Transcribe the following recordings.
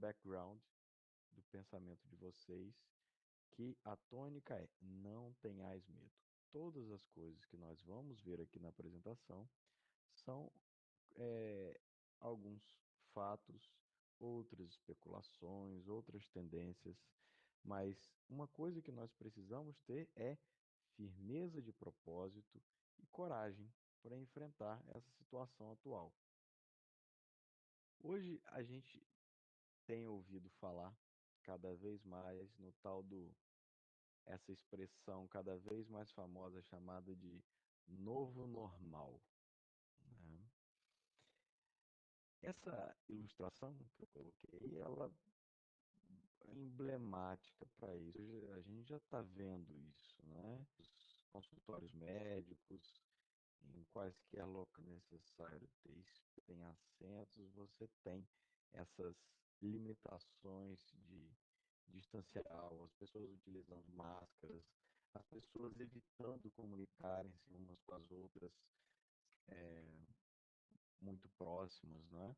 background do pensamento de vocês que a tônica é: não tenhais medo. Todas as coisas que nós vamos ver aqui na apresentação são alguns fatos, outras especulações, outras tendências, mas uma coisa que nós precisamos ter é firmeza de propósito e coragem para enfrentar essa situação atual. Hoje a gente tem ouvido falar cada vez mais no tal do essa expressão cada vez mais famosa chamada de novo normal, né? Essa ilustração que eu coloquei, ela é emblemática para isso. A gente já está vendo isso, né? Os consultórios médicos, em quaisquer locais necessário tem assentos, você tem essas limitações de distancial, as pessoas utilizando máscaras, as pessoas evitando comunicarem-se umas com as outras muito próximas, né?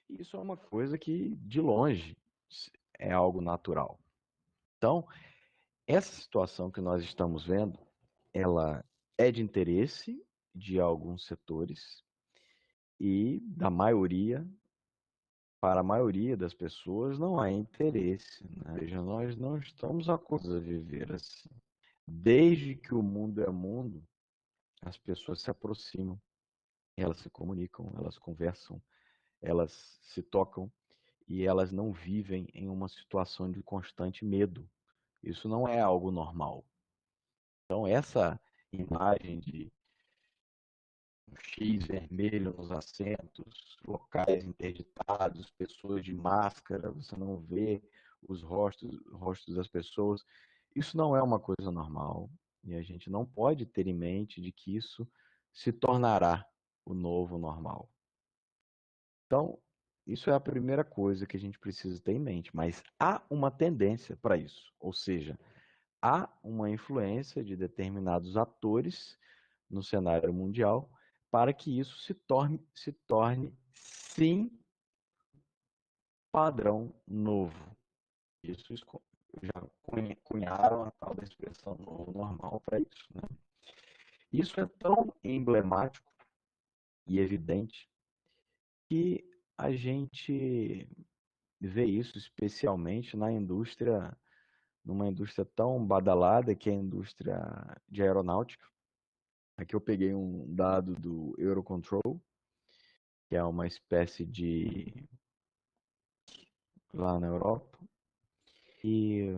E isso é uma coisa que, de longe, é algo natural. Então, essa situação que nós estamos vendo, ela é de interesse de alguns setores e da maioria, para a maioria das pessoas, não há interesse, né? Ou seja, nós não estamos acostumados a viver assim. Desde que o mundo é mundo, as pessoas se aproximam, elas se comunicam, elas conversam, elas se tocam e elas não vivem em uma situação de constante medo. Isso não é algo normal. Então, essa imagem de um X vermelho nos assentos, locais interditados, pessoas de máscara, você não vê os rostos das pessoas, isso não é uma coisa normal. E a gente não pode ter em mente de que isso se tornará o novo normal. Então, isso é a primeira coisa que a gente precisa ter em mente, mas há uma tendência para isso, ou seja, há uma influência de determinados atores no cenário mundial para que isso se torne sim, padrão novo. Isso já cunharam a tal da expressão novo normal para isso, né? Isso é tão emblemático e evidente que a gente vê isso especialmente numa indústria tão badalada que é a indústria de aeronáutica. Aqui eu peguei um dado do Eurocontrol, que é uma espécie de lá na Europa, e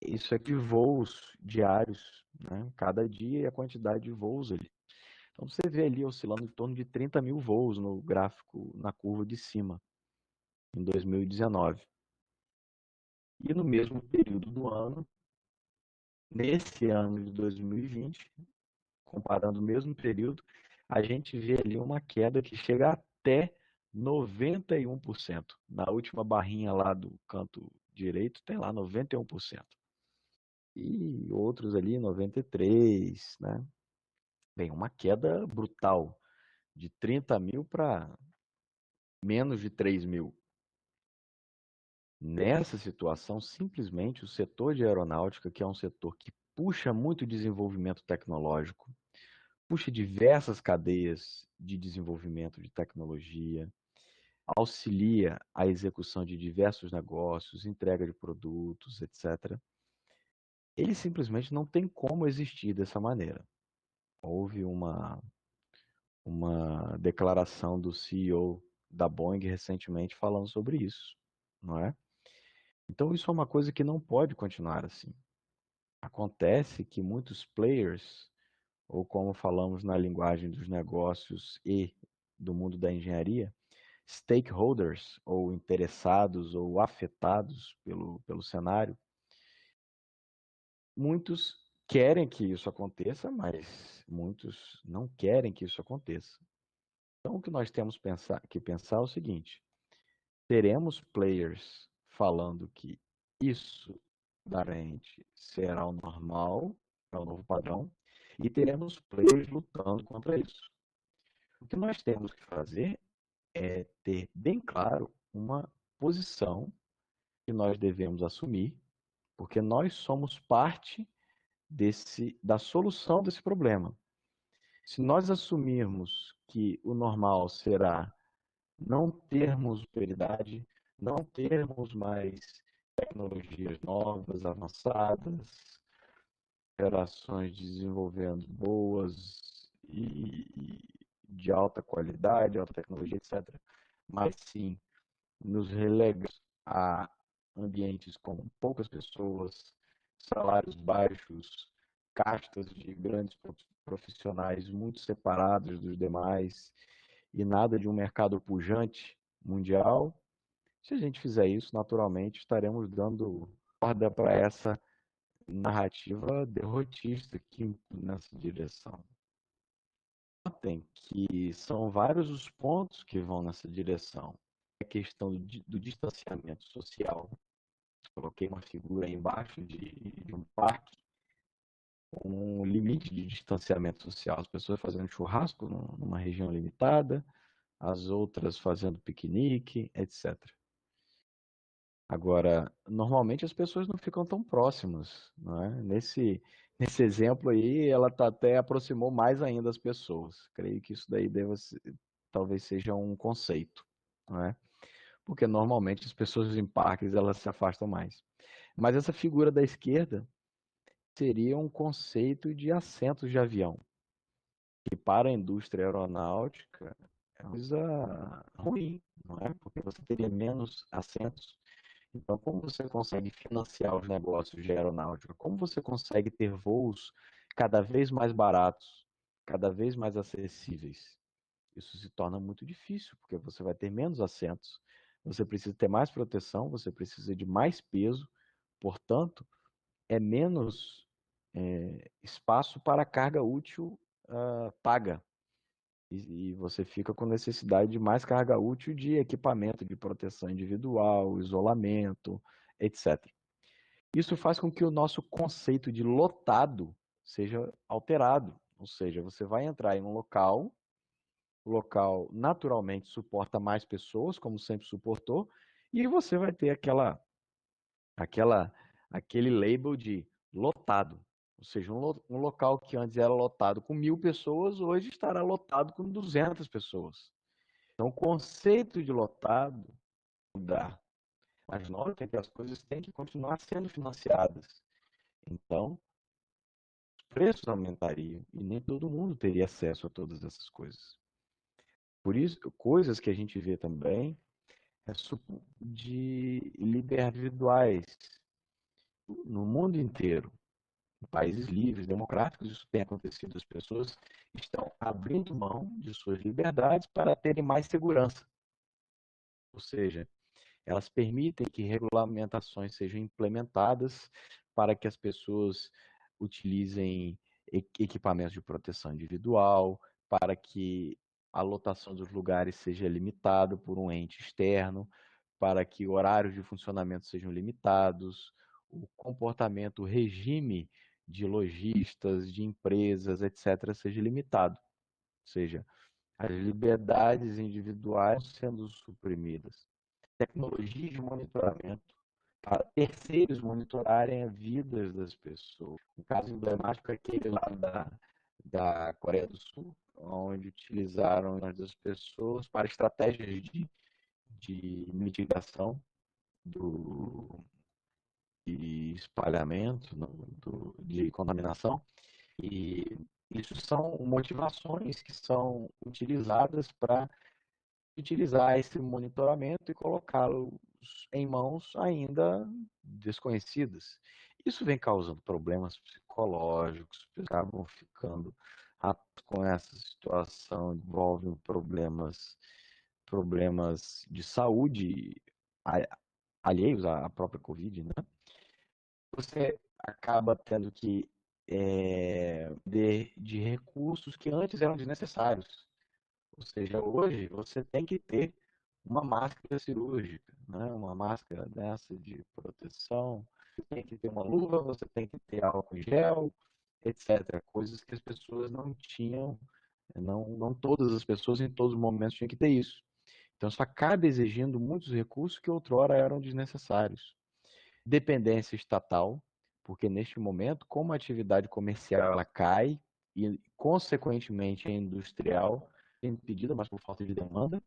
isso é de voos diários, né? Cada dia e a quantidade de voos ali. Então você vê ali oscilando em torno de 30 mil voos no gráfico, na curva de cima, em 2019. E no mesmo período do ano, nesse ano de 2020, comparando o mesmo período, a gente vê ali uma queda que chega até 91%. Na última barrinha lá do canto direito tem lá 91%. E outros ali 93%, né? Bem, uma queda brutal, de 30 mil para menos de 3 mil. Nessa situação, simplesmente o setor de aeronáutica, que é um setor que puxa muito desenvolvimento tecnológico, puxa diversas cadeias de desenvolvimento de tecnologia, auxilia a execução de diversos negócios, entrega de produtos, etc. Ele simplesmente não tem como existir dessa maneira. Houve uma declaração do CEO da Boeing recentemente falando sobre isso, não é? Então isso é uma coisa que não pode continuar assim. Acontece que muitos players, ou como falamos na linguagem dos negócios e do mundo da engenharia, stakeholders, ou interessados ou afetados pelo cenário, muitos querem que isso aconteça, mas muitos não querem que isso aconteça. Então, o que nós temos que pensar é o seguinte: teremos players falando que isso da frente será o normal, é o novo padrão, e teremos players lutando contra isso. O que nós temos que fazer é ter bem claro uma posição que nós devemos assumir, porque nós somos parte da solução desse problema. Se nós assumirmos que o normal será não termos prioridade, não termos mais tecnologias novas, avançadas, gerações desenvolvendo boas e de alta qualidade, alta tecnologia, etc. Mas sim, nos relega a ambientes com poucas pessoas, salários baixos, castas de grandes profissionais muito separados dos demais e nada de um mercado pujante mundial. Se a gente fizer isso, naturalmente estaremos dando corda para essa narrativa derrotista que nessa direção. Tem que são vários os pontos que vão nessa direção. A questão do distanciamento social. Coloquei uma figura aí embaixo de um parque com um limite de distanciamento social. As pessoas fazendo churrasco numa região limitada, as outras fazendo piquenique, etc. Agora, normalmente as pessoas não ficam tão próximas, não é? Nesse exemplo aí, ela até aproximou mais ainda as pessoas. Creio que isso daí talvez seja um conceito, não é? Porque normalmente as pessoas em parques elas se afastam mais. Mas essa figura da esquerda seria um conceito de assentos de avião, que para a indústria aeronáutica é uma coisa ruim, não é? Porque você teria menos assentos. Então, como você consegue financiar os negócios de aeronáutica? Como você consegue ter voos cada vez mais baratos, cada vez mais acessíveis? Isso se torna muito difícil, porque você vai ter menos assentos, você precisa ter mais proteção, você precisa de mais peso, portanto, é menos espaço para carga útil paga. E você fica com necessidade de mais carga útil de equipamento de proteção individual, isolamento, etc. Isso faz com que o nosso conceito de lotado seja alterado. Ou seja, você vai entrar em um local, o local naturalmente suporta mais pessoas, como sempre suportou, e você vai ter aquela, aquele label de lotado. Ou seja, um local que antes era lotado com 1.000 pessoas, hoje estará lotado com 200 pessoas. Então, o conceito de lotado mudar. Mas nota que as coisas têm que continuar sendo financiadas. Então, os preços aumentariam e nem todo mundo teria acesso a todas essas coisas. Por isso, coisas que a gente vê também é de liberdades individuais no mundo inteiro. Em países livres, democráticos, isso tem acontecido. As pessoas estão abrindo mão de suas liberdades para terem mais segurança. Ou seja, elas permitem que regulamentações sejam implementadas para que as pessoas utilizem equipamentos de proteção individual, para que a lotação dos lugares seja limitada por um ente externo, para que horários de funcionamento sejam limitados, o comportamento, o regime de lojistas, de empresas, etc., seja limitado. Ou seja, as liberdades individuais sendo suprimidas. Tecnologia de monitoramento para terceiros monitorarem a vida das pessoas. Um caso emblemático é aquele lá da Coreia do Sul, onde utilizaram as pessoas para estratégias de mitigação de espalhamento, de contaminação. E isso são motivações que são utilizadas para utilizar esse monitoramento e colocá-los em mãos ainda desconhecidas. Isso vem causando problemas psicológicos, acabam ficando com essa situação, envolvem problemas de saúde alheios à própria Covid, né? Você acaba tendo que de recursos que antes eram desnecessários. Ou seja, hoje você tem que ter uma máscara cirúrgica, né? Uma máscara dessa de proteção, você tem que ter uma luva, você tem que ter álcool em gel, etc. Coisas que as pessoas não tinham, não todas as pessoas em todos os momentos tinham que ter isso. Então, isso acaba exigindo muitos recursos que outrora eram desnecessários. Dependência estatal, porque neste momento, como a atividade comercial ela cai e, consequentemente, a industrial é impedida, mas por falta de demanda,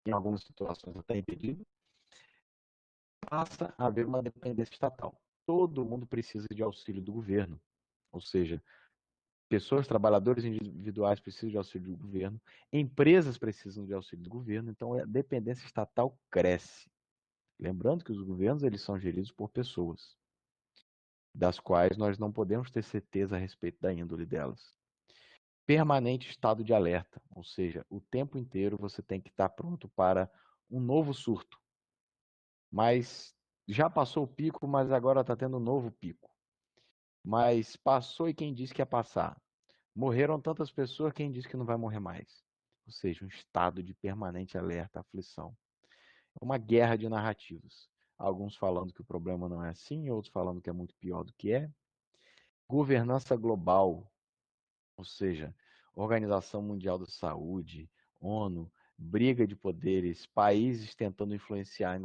em algumas situações até impedida, passa a haver uma dependência estatal. Todo mundo precisa de auxílio do governo, ou seja, pessoas, trabalhadores individuais precisam de auxílio do governo, empresas precisam de auxílio do governo, então a dependência estatal cresce. Lembrando que os governos eles são geridos por pessoas, das quais nós não podemos ter certeza a respeito da índole delas. Permanente estado de alerta, ou seja, o tempo inteiro você tem que estar pronto para um novo surto. Mas já passou o pico, mas agora está tendo um novo pico. Mas passou e quem disse que ia passar? Morreram tantas pessoas, quem disse que não vai morrer mais? Ou seja, um estado de permanente alerta, aflição. É uma guerra de narrativas. Alguns falando que o problema não é assim, outros falando que é muito pior do que é. Governança global, ou seja, Organização Mundial da Saúde, ONU, briga de poderes, países tentando influenciar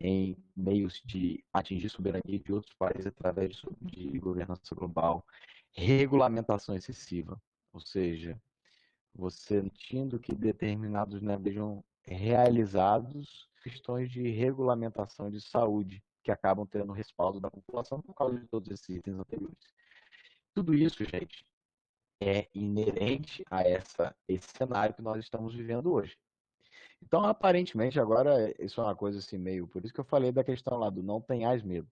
em meios de atingir soberania de outros países através de governança global, regulamentação excessiva, ou seja, você sentindo que determinados né, sejam realizados questões de regulamentação de saúde, que acabam tendo respaldo da população por causa de todos esses itens anteriores. Tudo isso, gente, é inerente a esse cenário que nós estamos vivendo hoje. Então, aparentemente, agora, isso é uma coisa assim meio... Por isso que eu falei da questão lá do não tenhais medo.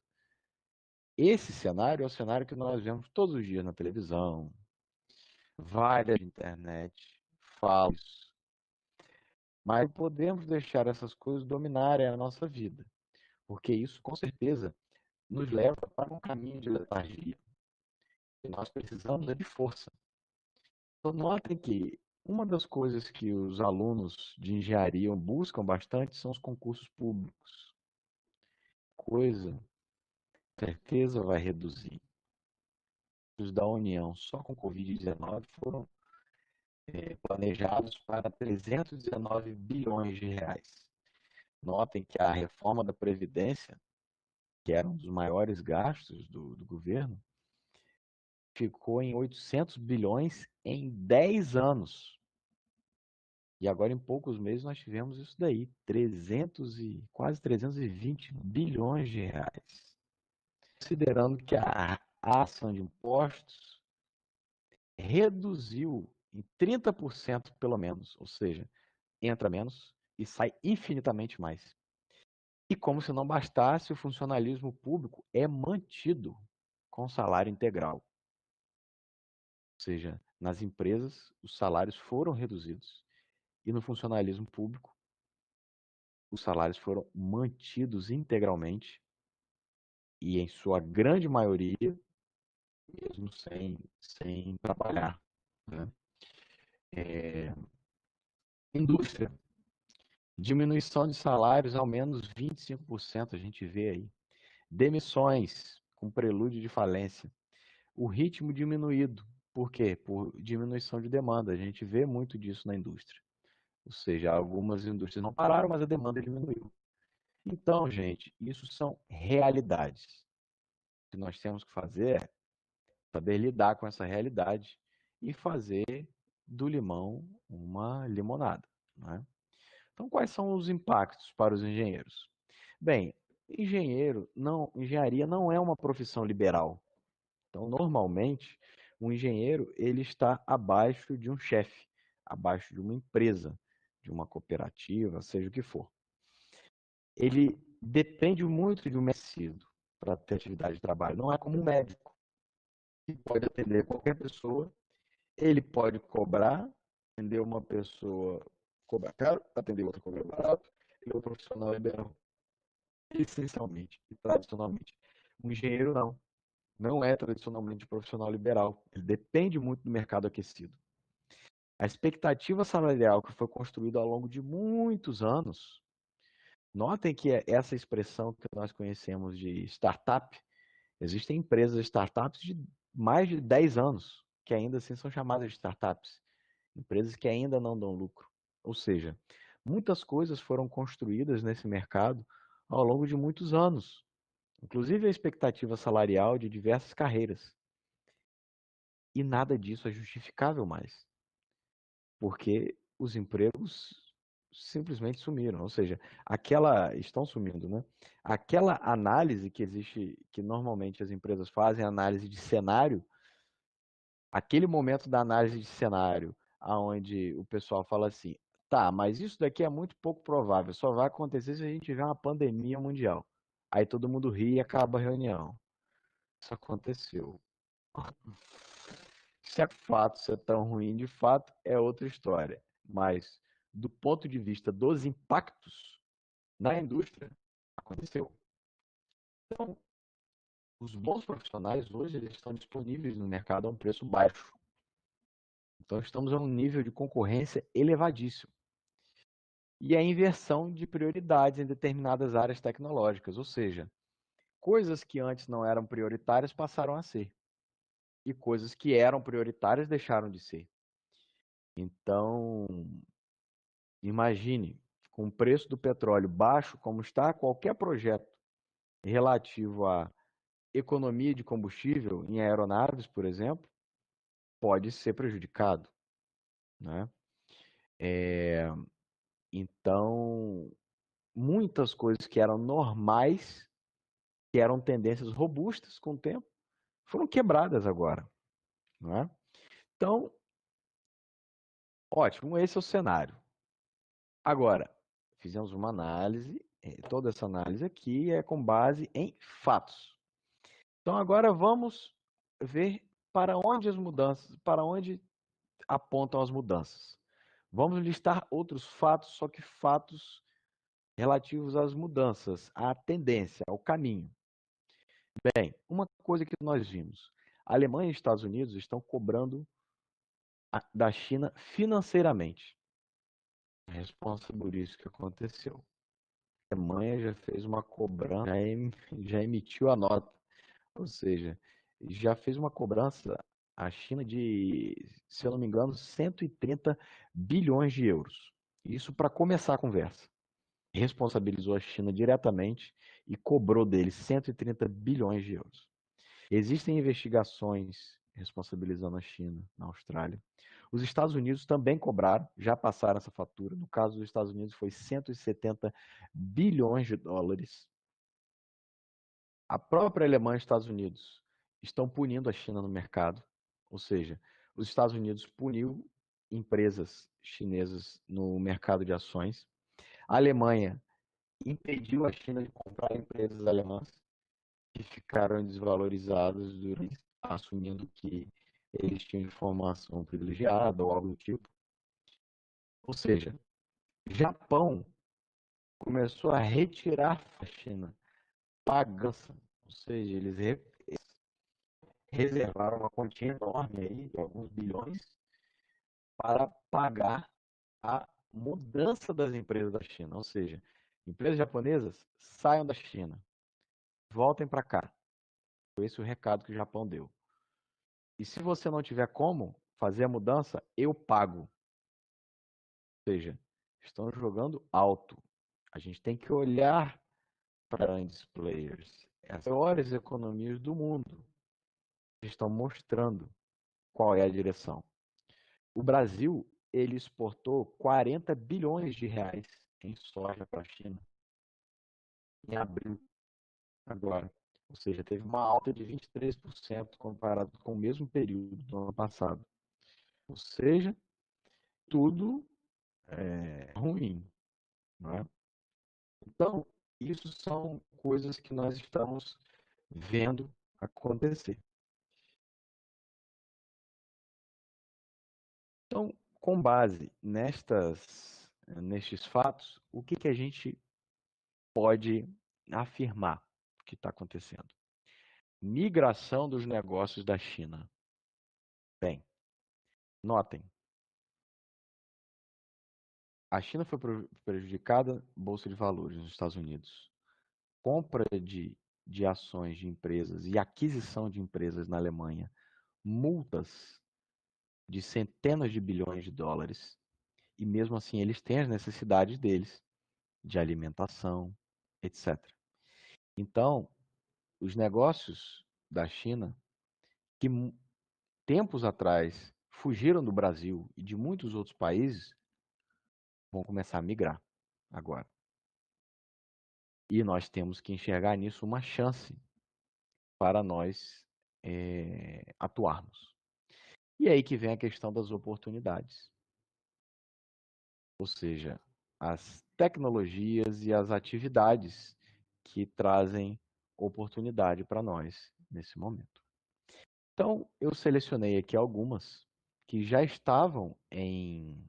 Esse cenário é o cenário que nós vemos todos os dias na televisão, várias na internet, falam isso. Mas podemos deixar essas coisas dominarem a nossa vida, porque isso, com certeza, nos leva para um caminho de letargia. E nós precisamos de força. Então, notem que uma das coisas que os alunos de engenharia buscam bastante são os concursos públicos. Coisa, certeza vai reduzir. Os da União, só com Covid-19, foram planejados para 319 bilhões de reais. Notem que a reforma da Previdência, que era um dos maiores gastos do governo, ficou em 800 bilhões em 10 anos. E agora, em poucos meses, nós tivemos isso daí, quase 320 bilhões de reais. Considerando que a ação de impostos reduziu em 30% pelo menos, ou seja, entra menos e sai infinitamente mais. E como se não bastasse, o funcionalismo público é mantido com salário integral. Ou seja, nas empresas, os salários foram reduzidos. E no funcionalismo público, os salários foram mantidos integralmente e, em sua grande maioria, mesmo sem trabalhar. Né? Indústria. Diminuição de salários ao menos 25%, a gente vê aí. Demissões, com prelúdio de falência. O ritmo diminuído. Por quê? Por diminuição de demanda. A gente vê muito disso na indústria. Ou seja, algumas indústrias não pararam, mas a demanda diminuiu. Então, gente, isso são realidades. O que nós temos que fazer é saber lidar com essa realidade e fazer do limão uma limonada. Né? Então, quais são os impactos para os engenheiros? Bem, engenharia não é uma profissão liberal. Então, normalmente, um engenheiro ele está abaixo de um chefe, abaixo de uma empresa, de uma cooperativa, seja o que for. Ele depende muito de um merecido para ter atividade de trabalho. Não é como um médico, que pode atender qualquer pessoa, ele pode cobrar, atender uma pessoa cobrar caro, atender outra cobrar barato, ele é um profissional liberal, essencialmente e tradicionalmente. Um engenheiro não. Não é tradicionalmente profissional liberal. Ele depende muito do mercado aquecido. A expectativa salarial que foi construída ao longo de muitos anos, notem que essa expressão que nós conhecemos de startup, existem empresas startups de mais de 10 anos, que ainda assim são chamadas de startups. empresas que ainda não dão lucro. Ou seja, muitas coisas foram construídas nesse mercado ao longo de muitos anos, inclusive a expectativa salarial de diversas carreiras. E nada disso é justificável mais, porque os empregos simplesmente sumiram, ou seja, estão sumindo, né? Aquela análise que existe, que normalmente as empresas fazem, análise de cenário, aquele momento da análise de cenário, aonde o pessoal fala assim, tá, mas isso daqui é muito pouco provável, só vai acontecer se a gente tiver uma pandemia mundial. Aí todo mundo ri e acaba a reunião. Isso aconteceu. Se é fato ser tão ruim de fato, é outra história. Mas, do ponto de vista dos impactos na indústria, aconteceu. Então, os bons profissionais hoje eles estão disponíveis no mercado a um preço baixo. Então, estamos a um nível de concorrência elevadíssimo. E a inversão de prioridades em determinadas áreas tecnológicas, ou seja, coisas que antes não eram prioritárias passaram a ser, e coisas que eram prioritárias deixaram de ser. Então, imagine, com o preço do petróleo baixo como está, qualquer projeto relativo à economia de combustível em aeronaves, por exemplo, pode ser prejudicado, né? Então, muitas coisas que eram normais, que eram tendências robustas com o tempo, foram quebradas agora, não é? Então, ótimo, esse é o cenário. Agora, fizemos uma análise, toda essa análise aqui é com base em fatos. Então agora vamos ver para onde as mudanças, para onde apontam as mudanças. Vamos listar outros fatos, só que fatos relativos às mudanças, à tendência, ao caminho. Bem, uma coisa que nós vimos: a Alemanha e os Estados Unidos estão cobrando da China financeiramente. A resposta por isso que aconteceu. A Alemanha já fez uma cobrança, já emitiu a nota, ou seja, já fez uma cobrança à China de, se eu não me engano, 130 bilhões de euros. Isso para começar a conversa. Responsabilizou a China diretamente e cobrou deles 130 bilhões de euros. Existem investigações responsabilizando a China na Austrália. Os Estados Unidos também cobraram, já passaram essa fatura. No caso dos Estados Unidos foi 170 bilhões de dólares. A própria Alemanha e os Estados Unidos estão punindo a China no mercado, ou seja, os Estados Unidos puniu empresas chinesas no mercado de ações. A Alemanha impediu a China de comprar empresas alemãs que ficaram desvalorizadas durante, assumindo que eles tinham informação privilegiada ou algo do tipo. Ou seja, Japão começou a retirar a China pagança, ou seja, eles reservaram uma quantia enorme aí, de alguns bilhões, para pagar a mudança das empresas da China. Ou seja, empresas japonesas saiam da China, voltem para cá. Foi esse o recado que o Japão deu. E se você não tiver como fazer a mudança, eu pago. Ou seja, estão jogando alto. A gente tem que olhar para grandes players. As maiores economias do mundo estão mostrando qual é a direção. O Brasil, ele exportou 40 bilhões de reais em soja para a China em abril agora. Ou seja, teve uma alta de 23% comparado com o mesmo período do ano passado. Ou seja, tudo é ruim. Não é? Então, isso são coisas que nós estamos vendo acontecer. Então, com base nestes fatos, o que, que a gente pode afirmar que está acontecendo? Migração dos negócios da China. Bem, notem, a China foi prejudicada, Bolsa de Valores nos Estados Unidos. Compra de ações de empresas e aquisição de empresas na Alemanha. Multas de centenas de bilhões de dólares, e mesmo assim eles têm as necessidades deles, de alimentação, etc. Então, os negócios da China, que tempos atrás fugiram do Brasil e de muitos outros países, vão começar a migrar agora. E nós temos que enxergar nisso uma chance para nós atuarmos. E aí que vem a questão das oportunidades. Ou seja, as tecnologias e as atividades que trazem oportunidade para nós nesse momento. Então, eu selecionei aqui algumas que já estavam em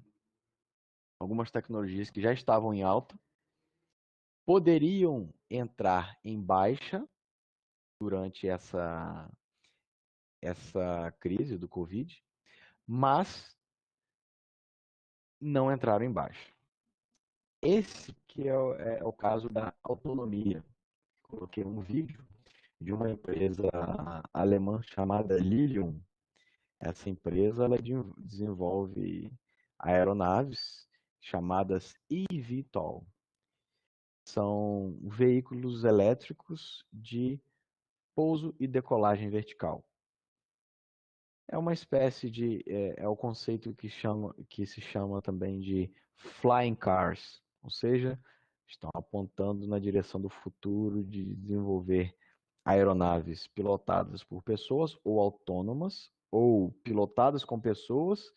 algumas tecnologias que já estavam em alta, poderiam entrar em baixa durante essa crise do Covid, mas não entraram em baixa. Esse que é o caso da autonomia. Coloquei um vídeo de uma empresa alemã chamada Lilium. Essa empresa ela desenvolve aeronaves chamadas eVTOL. São veículos elétricos de pouso e decolagem vertical. É uma espécie de é o conceito que se chama também de flying cars, ou seja, estão apontando na direção do futuro de desenvolver aeronaves pilotadas por pessoas ou autônomas ou pilotadas com pessoas,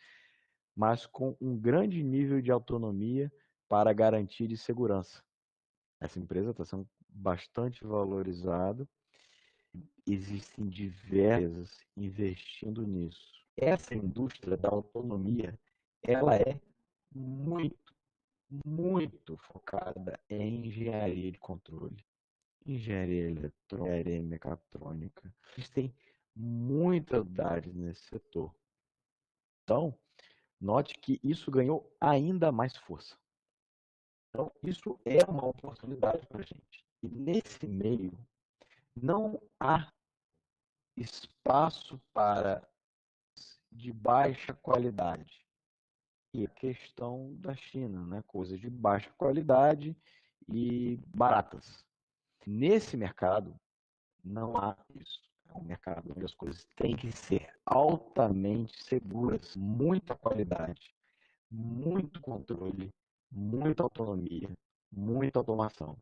mas com um grande nível de autonomia para garantir segurança. Essa empresa está sendo bastante valorizada. Existem diversas investindo nisso. Essa indústria da autonomia, ela é muito, muito focada em engenharia de controle, engenharia eletrônica, engenharia mecatrônica. Existem muitas habilidades nesse setor. Então, note que isso ganhou ainda mais força. Então, isso é uma oportunidade para a gente. E nesse meio, não há espaço para de baixa qualidade. E a questão da China, né? Coisas de baixa qualidade e baratas. Nesse mercado, não há isso. É um mercado onde as coisas têm que ser altamente seguras, muita qualidade, muito controle, muita autonomia, muita automação.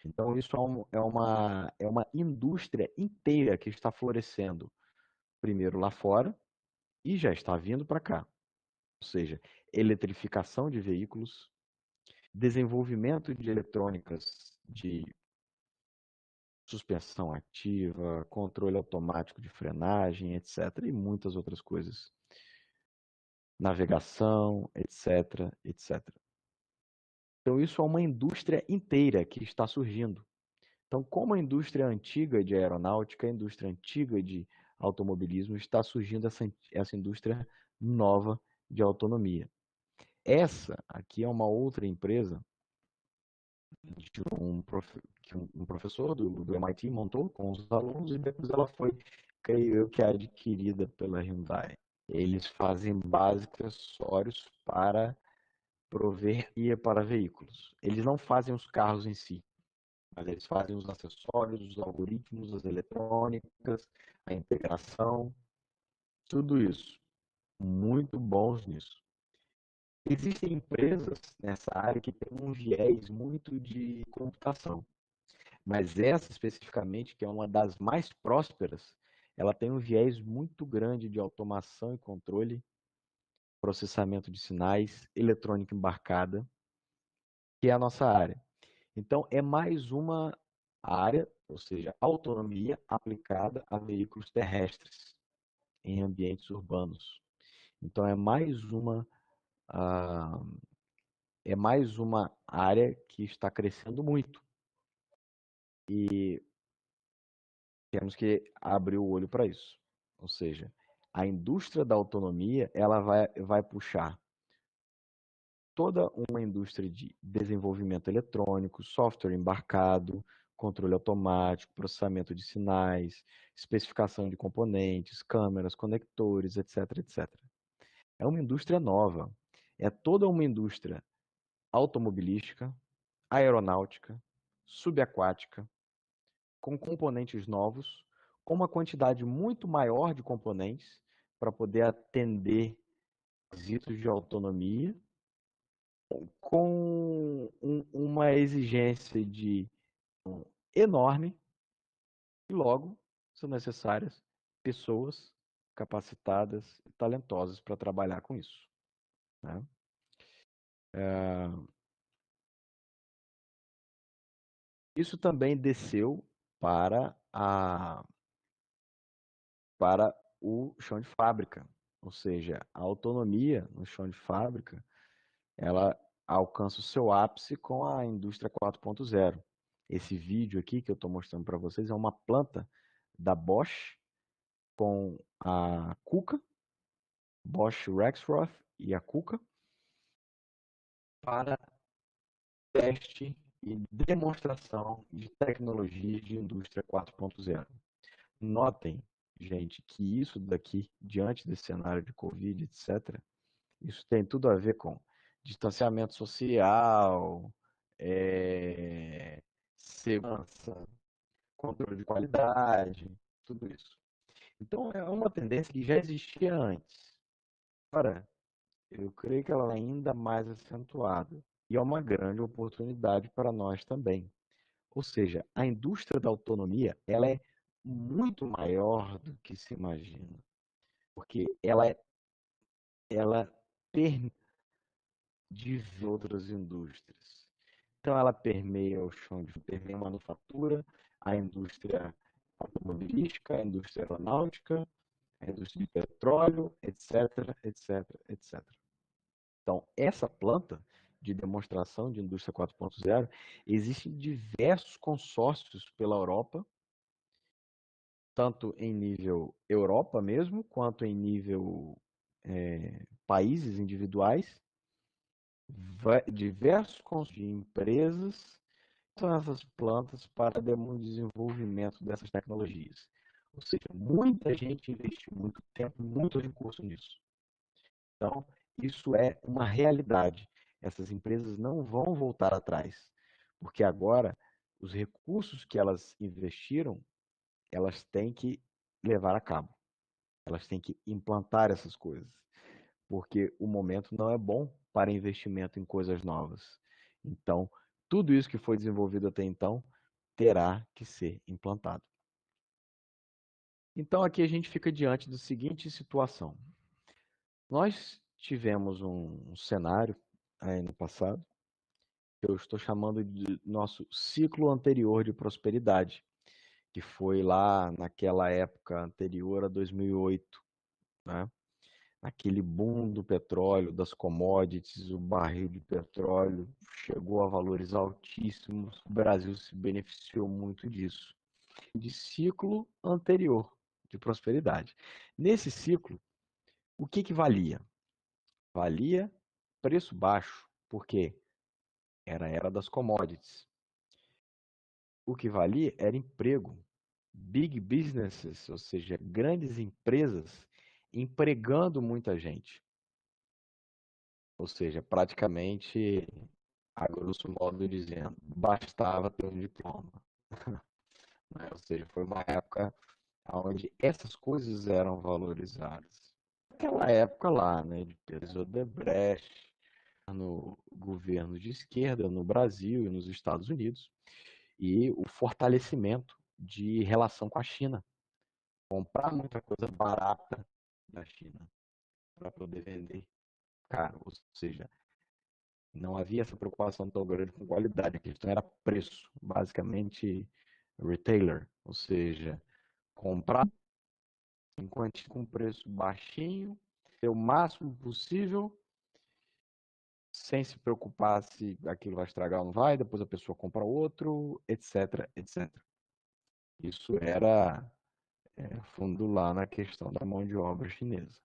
Então, isso é uma indústria inteira que está florescendo, primeiro lá fora, e já está vindo para cá. Ou seja, eletrificação de veículos, desenvolvimento de eletrônicas de suspensão ativa, controle automático de frenagem, etc., e muitas outras coisas. Navegação, etc., etc. Então, isso é uma indústria inteira que está surgindo. Então, como a indústria antiga de aeronáutica, a indústria antiga de automobilismo, está surgindo essa indústria nova de autonomia. Essa aqui é uma outra empresa de um professor do MIT montou com os alunos e depois ela foi, creio eu, que adquirida pela Hyundai. Eles fazem básicos acessórios para prover guia para veículos. Eles não fazem os carros em si, mas eles fazem os acessórios, os algoritmos, as eletrônicas, a integração, tudo isso. Muito bons nisso. Existem empresas nessa área que têm um viés muito de computação, mas essa especificamente, que é uma das mais prósperas, ela tem um viés muito grande de automação e controle, processamento de sinais, eletrônica embarcada, que é a nossa área. Então, é mais uma área, ou seja, autonomia aplicada a veículos terrestres em ambientes urbanos. Então, é mais uma área que está crescendo muito. E temos que abrir o olho para isso. Ou seja, a indústria da autonomia ela vai puxar toda uma indústria de desenvolvimento eletrônico, software embarcado, controle automático, processamento de sinais, especificação de componentes, câmeras, conectores, etc, etc. É uma indústria nova. É toda uma indústria automobilística, aeronáutica, subaquática, com componentes novos, com uma quantidade muito maior de componentes para poder atender requisitos de autonomia, com uma exigência de enorme e logo são necessárias pessoas capacitadas e talentosas para trabalhar com isso, né? Isso também desceu para para o chão de fábrica, ou seja, a autonomia no chão de fábrica, ela alcança o seu ápice com a indústria 4.0. Esse vídeo aqui que eu estou mostrando para vocês é uma planta da Bosch com a Kuka, Bosch Rexroth e a Kuka, para teste e demonstração de tecnologias de indústria 4.0. Notem, gente, que isso daqui, diante desse cenário de Covid, etc., isso tem tudo a ver com distanciamento social, segurança, controle de qualidade, tudo isso. Então, é uma tendência que já existia antes. Agora, eu creio que ela é ainda mais acentuada. E é uma grande oportunidade para nós também. Ou seja, a indústria da autonomia, ela é muito maior do que se imagina, porque ela permeia outras indústrias. Então ela permeia o chão de permeia a manufatura, a indústria automobilística, a indústria aeronáutica, a indústria de petróleo, etc, etc, etc. Então, essa planta de demonstração de indústria 4.0, existem diversos consórcios pela Europa, tanto em nível Europa mesmo, quanto em nível países individuais, diversos consórcios de empresas são essas plantas para o desenvolvimento dessas tecnologias. Ou seja, muita gente investiu muito tempo, muito recurso nisso. Então, isso é uma realidade. Essas empresas não vão voltar atrás, porque agora os recursos que elas investiram, elas têm que levar a cabo. Elas têm que implantar essas coisas, porque o momento não é bom para investimento em coisas novas. Então, tudo isso que foi desenvolvido até então terá que ser implantado. Então, aqui a gente fica diante da seguinte situação. Nós tivemos um cenário aí no passado, que eu estou chamando de nosso ciclo anterior de prosperidade, que foi lá naquela época anterior a 2008, né? Aquele boom do petróleo, das commodities, o barril de petróleo chegou a valores altíssimos, o Brasil se beneficiou muito disso. De ciclo anterior de prosperidade. Nesse ciclo, o que que valia? Valia preço baixo, porque era a era das commodities. O que valia era emprego. Big businesses, ou seja, grandes empresas empregando muita gente. Ou seja, praticamente, a grosso modo dizendo, bastava ter um diploma. Né? Ou seja, foi uma época onde essas coisas eram valorizadas. Aquela época lá, né, de Pedro Odebrecht, no governo de esquerda no Brasil e nos Estados Unidos, e o fortalecimento de relação com a China. Comprar muita coisa barata da China para poder vender caro, ou seja, não havia essa preocupação tão grande com qualidade, a questão era preço, basicamente retailer, ou seja, comprar enquanto com preço baixinho, ter o máximo possível, sem se preocupar se aquilo vai estragar ou não vai, depois a pessoa compra outro, etc, etc. Isso era fundo lá na questão da mão de obra chinesa.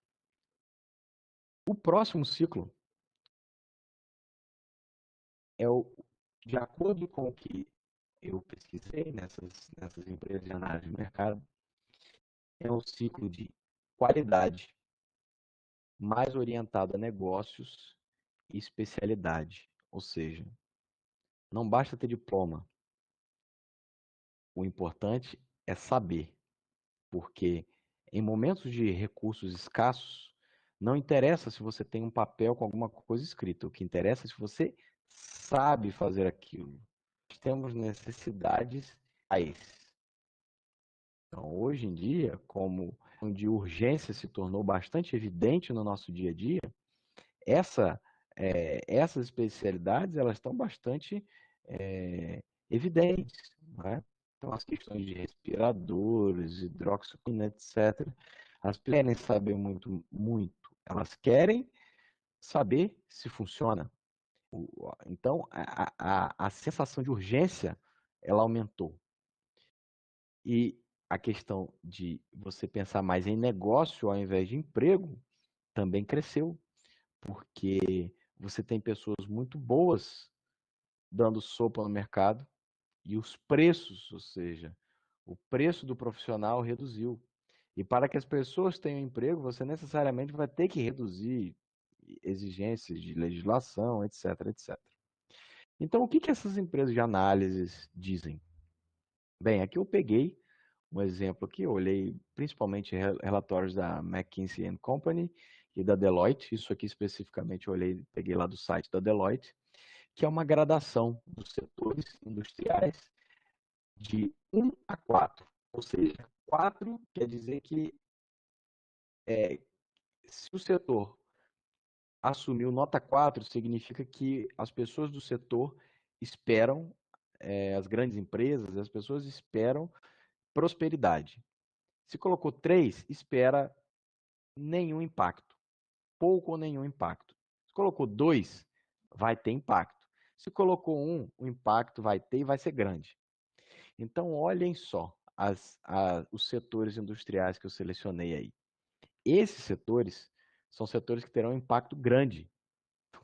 O próximo ciclo é de acordo com o que eu pesquisei nessas empresas de análise de mercado, é um ciclo de qualidade, mais orientado a negócios e especialidade. Ou seja, não basta ter diploma. O importante é saber, porque em momentos de recursos escassos, não interessa se você tem um papel com alguma coisa escrita, o que interessa é se você sabe fazer aquilo. Nós temos necessidades reais. Então, hoje em dia, como onde urgência se tornou bastante evidente no nosso dia a dia, essa, essas especialidades elas estão bastante evidentes, não é? Então, as questões de respiradores, hidroxicloroquina, etc. As pessoas querem saber muito, muito. Elas querem saber se funciona. Então, a sensação de urgência, ela aumentou. E a questão de você pensar mais em negócio ao invés de emprego também cresceu, porque você tem pessoas muito boas dando sopa no mercado e os preços, ou seja, o preço do profissional reduziu. E para que as pessoas tenham emprego, você necessariamente vai ter que reduzir exigências de legislação, etc, etc. Então, o que que essas empresas de análise dizem? Bem, aqui eu peguei um exemplo aqui, eu olhei principalmente relatórios da McKinsey and Company e da Deloitte, isso aqui especificamente eu olhei, peguei lá do site da Deloitte, que é uma gradação dos setores industriais de 1 a 4. Ou seja, 4 quer dizer que se o setor assumiu nota 4, significa que as pessoas do setor esperam, as grandes empresas, as pessoas esperam prosperidade. Se colocou 3, espera nenhum impacto, pouco ou nenhum impacto. Se colocou 2, vai ter impacto. Se colocou 1, o impacto vai ter e vai ser grande. Então, olhem só os setores industriais que eu selecionei aí. Esses setores são setores que terão um impacto grande.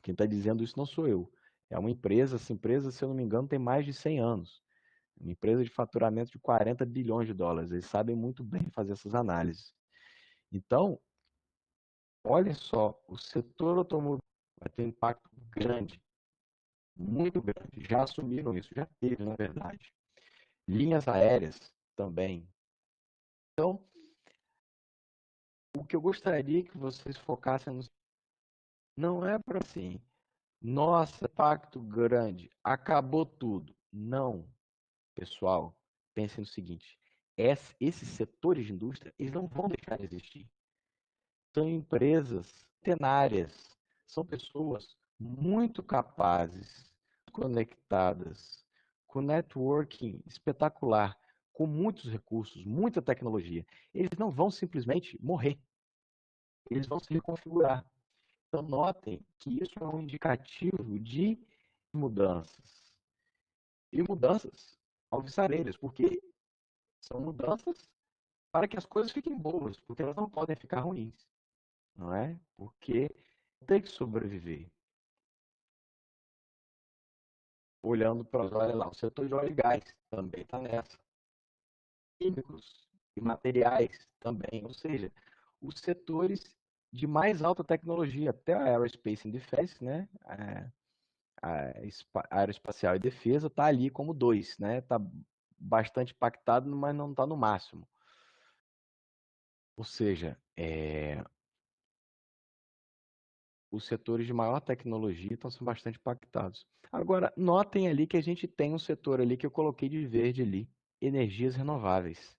Quem está dizendo isso não sou eu. É uma empresa, essa empresa, se eu não me engano, tem mais de 100 anos. Uma empresa de faturamento de 40 bilhões de dólares. Eles sabem muito bem fazer essas análises. Então, olha só, o setor automobilístico vai ter um impacto grande, muito grande. Já assumiram isso, já teve, na verdade. Linhas aéreas também. Então, o que eu gostaria que vocês focassem não é para assim, nossa, impacto grande, acabou tudo. Não, pessoal, pensem no seguinte: esses setores de indústria, eles não vão deixar de existir. São empresas centenárias, são pessoas muito capazes, conectadas, com networking espetacular, com muitos recursos, muita tecnologia. Eles não vão simplesmente morrer, eles vão se reconfigurar. Então, notem que isso é um indicativo de mudanças. E mudanças alvissareiras, porque são mudanças para que as coisas fiquem boas, porque elas não podem ficar ruins, não é? Porque tem que sobreviver. Olhando para olha lá, o setor de óleo e gás também está nessa. Químicos e materiais também, ou seja, os setores de mais alta tecnologia, até a Aerospace and Defense, né? A aeroespacial e defesa está ali como 2, né? Está bastante impactado, mas não está no máximo. Ou seja, os setores de maior tecnologia estão sendo bastante impactados. Agora, notem ali que a gente tem um setor ali que eu coloquei de verde ali, energias renováveis.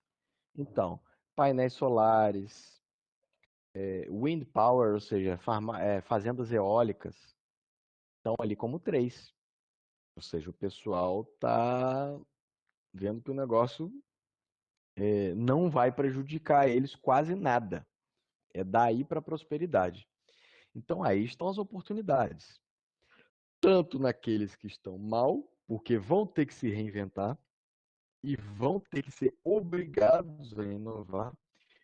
Então, painéis solares, wind power, ou seja, fazendas eólicas, estão ali como 3. Ou seja, o pessoal está vendo que o negócio não vai prejudicar eles quase nada. É daí para a prosperidade. Então aí estão as oportunidades. Tanto naqueles que estão mal, porque vão ter que se reinventar e vão ter que ser obrigados a inovar,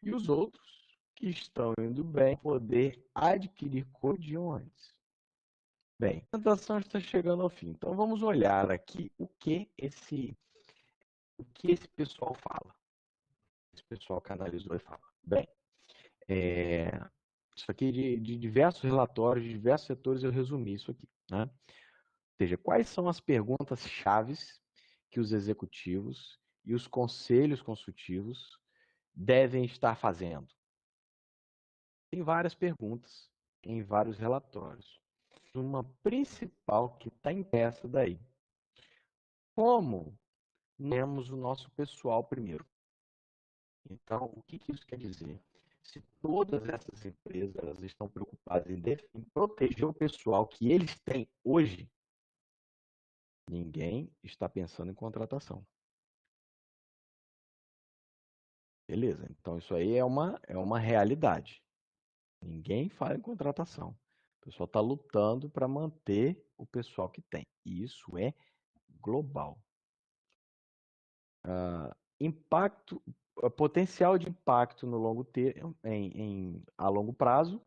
e os outros que estão indo bem poder adquirir condições. Bem, a apresentação está chegando ao fim, então vamos olhar aqui o que esse pessoal fala. Esse pessoal que analisou e fala. Bem, Isso aqui de diversos relatórios, de diversos setores, eu resumi isso aqui, né? Ou seja, quais são as perguntas chaves que os executivos e os conselhos consultivos devem estar fazendo? Tem várias perguntas em vários relatórios. Uma principal que está impressa daí. Como temos o nosso pessoal primeiro? Então, o que isso quer dizer? Se todas essas empresas elas estão preocupadas em proteger o pessoal que eles têm hoje, ninguém está pensando em contratação. Beleza, então isso aí é uma realidade. Ninguém fala em contratação. O pessoal está lutando para manter o pessoal que tem. E isso é global. Impacto, potencial de impacto no longo a longo prazo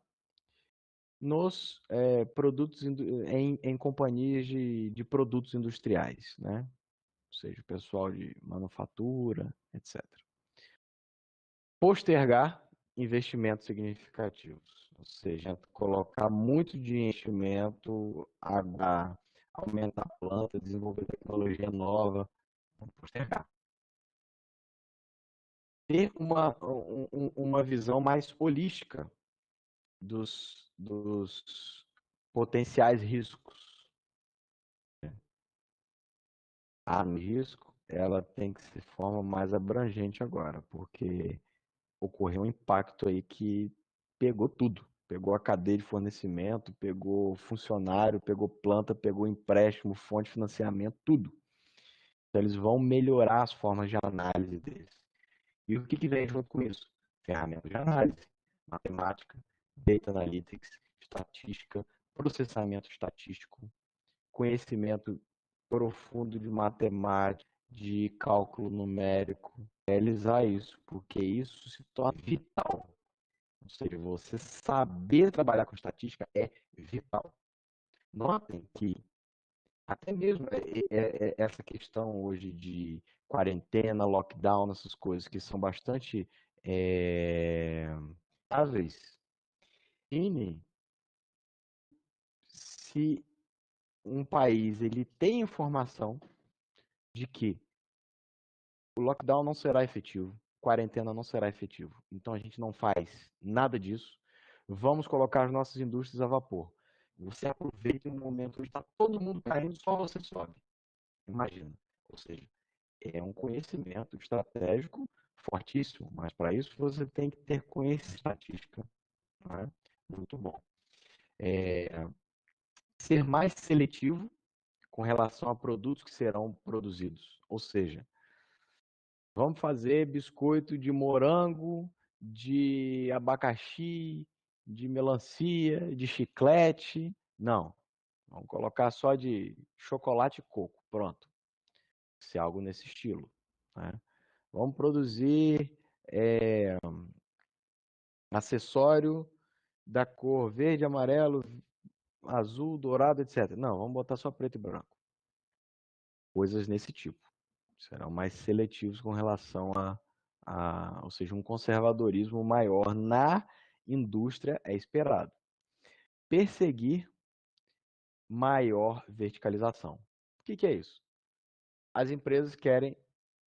nos produtos em companhias de produtos industriais, né? Ou seja, o pessoal de manufatura, etc. Postergar investimentos significativos, ou seja, colocar muito de investimento, aumentar a planta, desenvolver tecnologia nova, postergar. Ter uma visão mais holística dos potenciais riscos. A risco, ela tem que ser de forma mais abrangente agora, porque ocorreu um impacto aí que pegou tudo. Pegou a cadeia de fornecimento, pegou funcionário, pegou planta, pegou empréstimo, fonte de financiamento, tudo. Então, eles vão melhorar as formas de análise deles. E o que vem junto com isso? Ferramentas de análise, matemática, data analytics, estatística, processamento estatístico, conhecimento profundo de matemática, de cálculo numérico, realizar isso, porque isso se torna vital. Ou seja, você saber trabalhar com estatística é vital. Notem que até mesmo essa questão hoje de quarentena, lockdown, essas coisas que são bastante ágeis, se um país ele tem informação de que o lockdown não será efetivo, quarentena não será efetivo, então a gente não faz nada disso, vamos colocar as nossas indústrias a vapor. Você aproveita um momento onde está todo mundo caindo, só você sobe. Imagina. Ou seja, é um conhecimento estratégico fortíssimo, mas para isso você tem que ter conhecimento estatística. Né? Muito bom. Ser mais seletivo com relação a produtos que serão produzidos. Ou seja, vamos fazer biscoito de morango, de abacaxi, de melancia, de chiclete. Não. Vamos colocar só de chocolate e coco. Pronto. Se é algo nesse estilo. Né? Vamos produzir acessório da cor verde, amarelo, azul, dourado, etc. Não, vamos botar só preto e branco. Coisas nesse tipo. Serão mais seletivos com relação ou seja, um conservadorismo maior na indústria é esperado. Perseguir maior verticalização. O que é isso? As empresas querem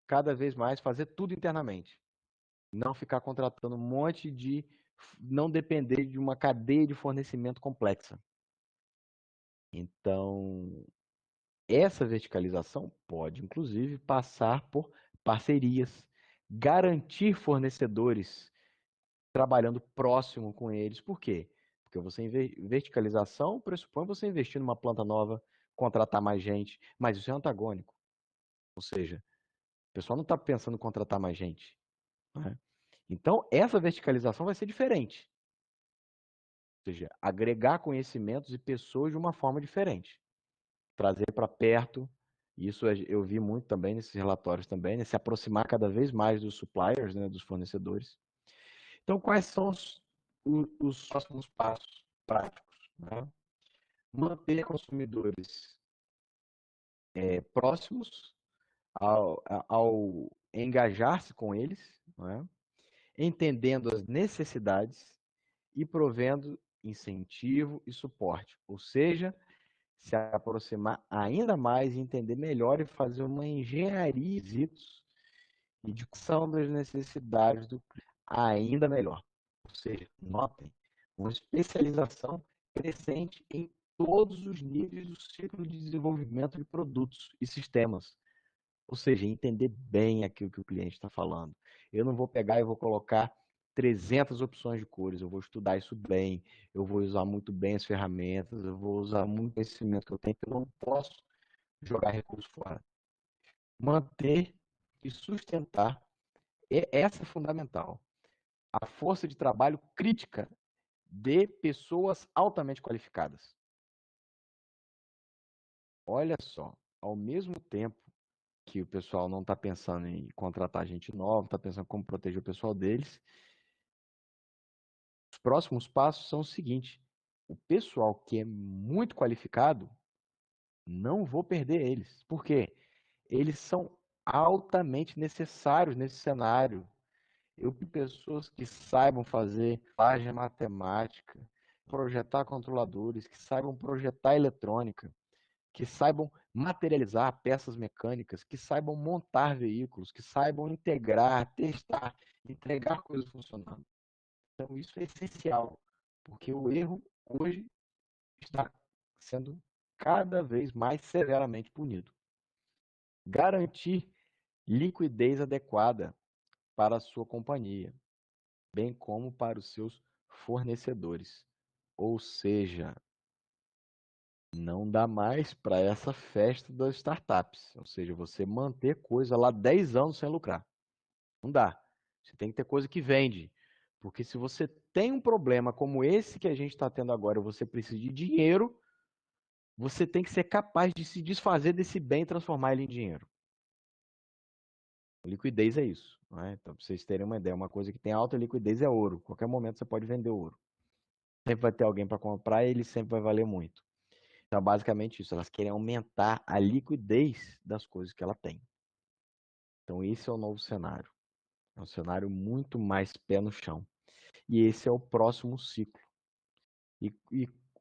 cada vez mais fazer tudo internamente. Não ficar contratando um monte não depender de uma cadeia de fornecimento complexa. Então, essa verticalização pode, inclusive, passar por parcerias, garantir fornecedores trabalhando próximo com eles. Por quê? Porque verticalização pressupõe você investir numa planta nova, contratar mais gente, mas isso é antagônico. Ou seja, o pessoal não está pensando em contratar mais gente. Né? Então, essa verticalização vai ser diferente. Ou seja, agregar conhecimentos e pessoas de uma forma diferente. Trazer para perto, isso eu vi muito também nesses relatórios também, né? Se aproximar cada vez mais dos suppliers, né? Dos fornecedores. Então, quais são os próximos passos práticos? Né? Manter consumidores próximos ao engajar-se com eles, né? Entendendo as necessidades e provendo incentivo e suporte. Ou seja, se aproximar ainda mais e entender melhor e fazer uma engenharia de requisitos e de discussão das necessidades do cliente ainda melhor. Ou seja, notem, uma especialização crescente em todos os níveis do ciclo de desenvolvimento de produtos e sistemas. Ou seja, entender bem aquilo que o cliente está falando. Eu não vou pegar e vou colocar 300 opções de cores, eu vou estudar isso bem, eu vou usar muito bem as ferramentas, eu vou usar muito conhecimento que eu tenho, que eu não posso jogar recurso fora. Manter e sustentar, essa é fundamental. A força de trabalho crítica de pessoas altamente qualificadas. Olha só, ao mesmo tempo que o pessoal não está pensando em contratar gente nova, está pensando como proteger o pessoal deles, os próximos passos são os seguintes: o pessoal que é muito qualificado, não vou perder eles. Por quê? Eles são altamente necessários nesse cenário. Eu vi pessoas que saibam fazer página matemática, projetar controladores, que saibam projetar eletrônica, que saibam materializar peças mecânicas, que saibam montar veículos, que saibam integrar, testar, entregar coisas funcionando. Então, isso é essencial, porque o erro hoje está sendo cada vez mais severamente punido. Garantir liquidez adequada para a sua companhia, bem como para os seus fornecedores. Ou seja, não dá mais para essa festa das startups. Ou seja, você manter coisa lá 10 anos sem lucrar. Não dá. Você tem que ter coisa que vende. Porque se você tem um problema como esse que a gente está tendo agora, você precisa de dinheiro, você tem que ser capaz de se desfazer desse bem e transformar ele em dinheiro. Liquidez é isso. Não é? Então, para vocês terem uma ideia, uma coisa que tem alta liquidez é ouro. Qualquer momento você pode vender ouro. Sempre vai ter alguém para comprar e ele sempre vai valer muito. Então, basicamente isso. Elas querem aumentar a liquidez das coisas que ela tem. Então, esse é o novo cenário. É um cenário muito mais pé no chão. E esse é o próximo ciclo. E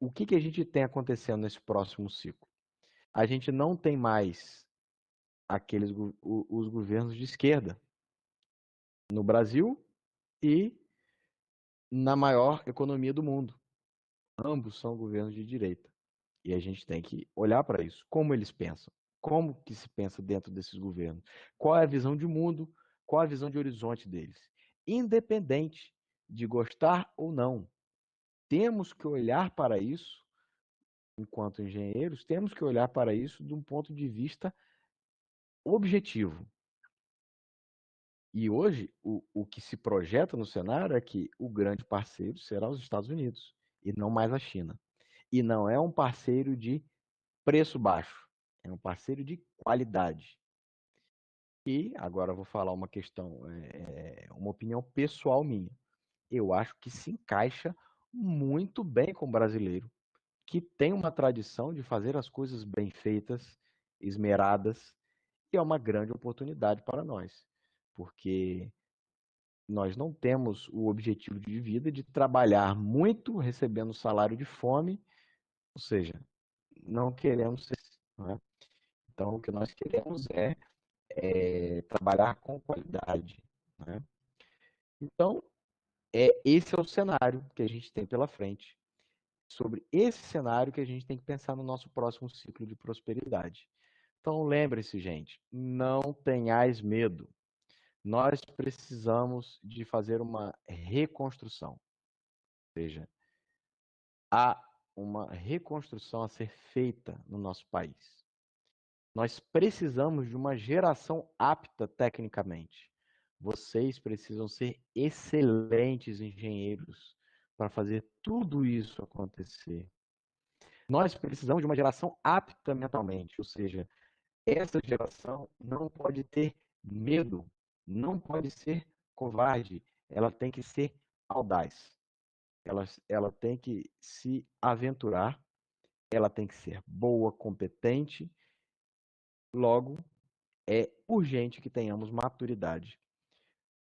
o que a gente tem acontecendo nesse próximo ciclo? A gente não tem mais os governos de esquerda no Brasil e na maior economia do mundo. Ambos são governos de direita. E a gente tem que olhar para isso. Como eles pensam? Como que se pensa dentro desses governos? Qual é a visão de mundo? Qual a visão de horizonte deles? Independente de gostar ou não, temos que olhar para isso, enquanto engenheiros, temos que olhar para isso de um ponto de vista objetivo. E hoje, o que se projeta no cenário é que o grande parceiro será os Estados Unidos, e não mais a China. E não é um parceiro de preço baixo, é um parceiro de qualidade. E agora eu vou falar uma questão, uma opinião pessoal minha. Eu acho que se encaixa muito bem com o brasileiro, que tem uma tradição de fazer as coisas bem feitas, esmeradas, e é uma grande oportunidade para nós, porque nós não temos o objetivo de vida de trabalhar muito recebendo salário de fome, ou seja, não queremos ser, não é? Então, o que nós queremos é trabalhar com qualidade, né? Então, esse é o cenário que a gente tem pela frente. Sobre esse cenário que a gente tem que pensar no nosso próximo ciclo de prosperidade. Então, lembre-se, gente, não tenhais medo. Nós precisamos de fazer uma reconstrução. Ou seja, há uma reconstrução a ser feita no nosso país. Nós precisamos de uma geração apta tecnicamente. Vocês precisam ser excelentes engenheiros para fazer tudo isso acontecer. Nós precisamos de uma geração apta mentalmente, ou seja, essa geração não pode ter medo, não pode ser covarde, ela tem que ser audaz, ela tem que se aventurar, ela tem que ser boa, competente, logo é urgente que tenhamos maturidade.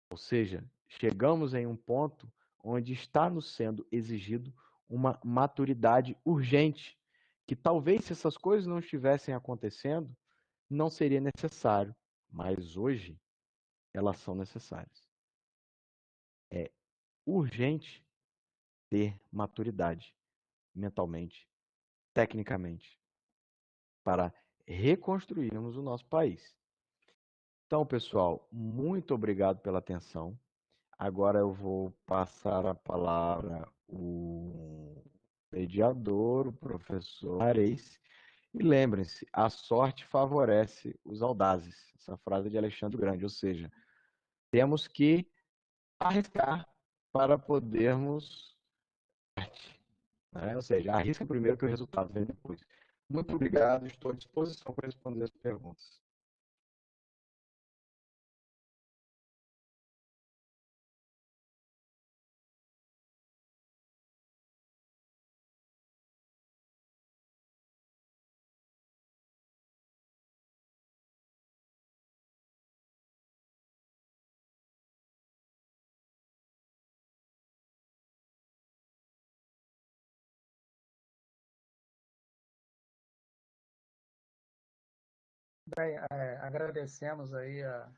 Ou seja, chegamos em um ponto onde está nos sendo exigido uma maturidade urgente, que talvez se essas coisas não estivessem acontecendo, não seria necessário, mas hoje elas são necessárias. É urgente ter maturidade mentalmente, tecnicamente, para reconstruirmos o nosso país. Então, pessoal, muito obrigado pela atenção. Agora eu vou passar a palavra ao mediador, o professor Areis. E lembrem-se, a sorte favorece os audazes. Essa frase é de Alexandre Grande, ou seja, temos que arriscar para podermos, né? Ou seja, arrisca primeiro que o resultado vem depois. Muito obrigado, estou à disposição para responder as perguntas. Bem, agradecemos aí a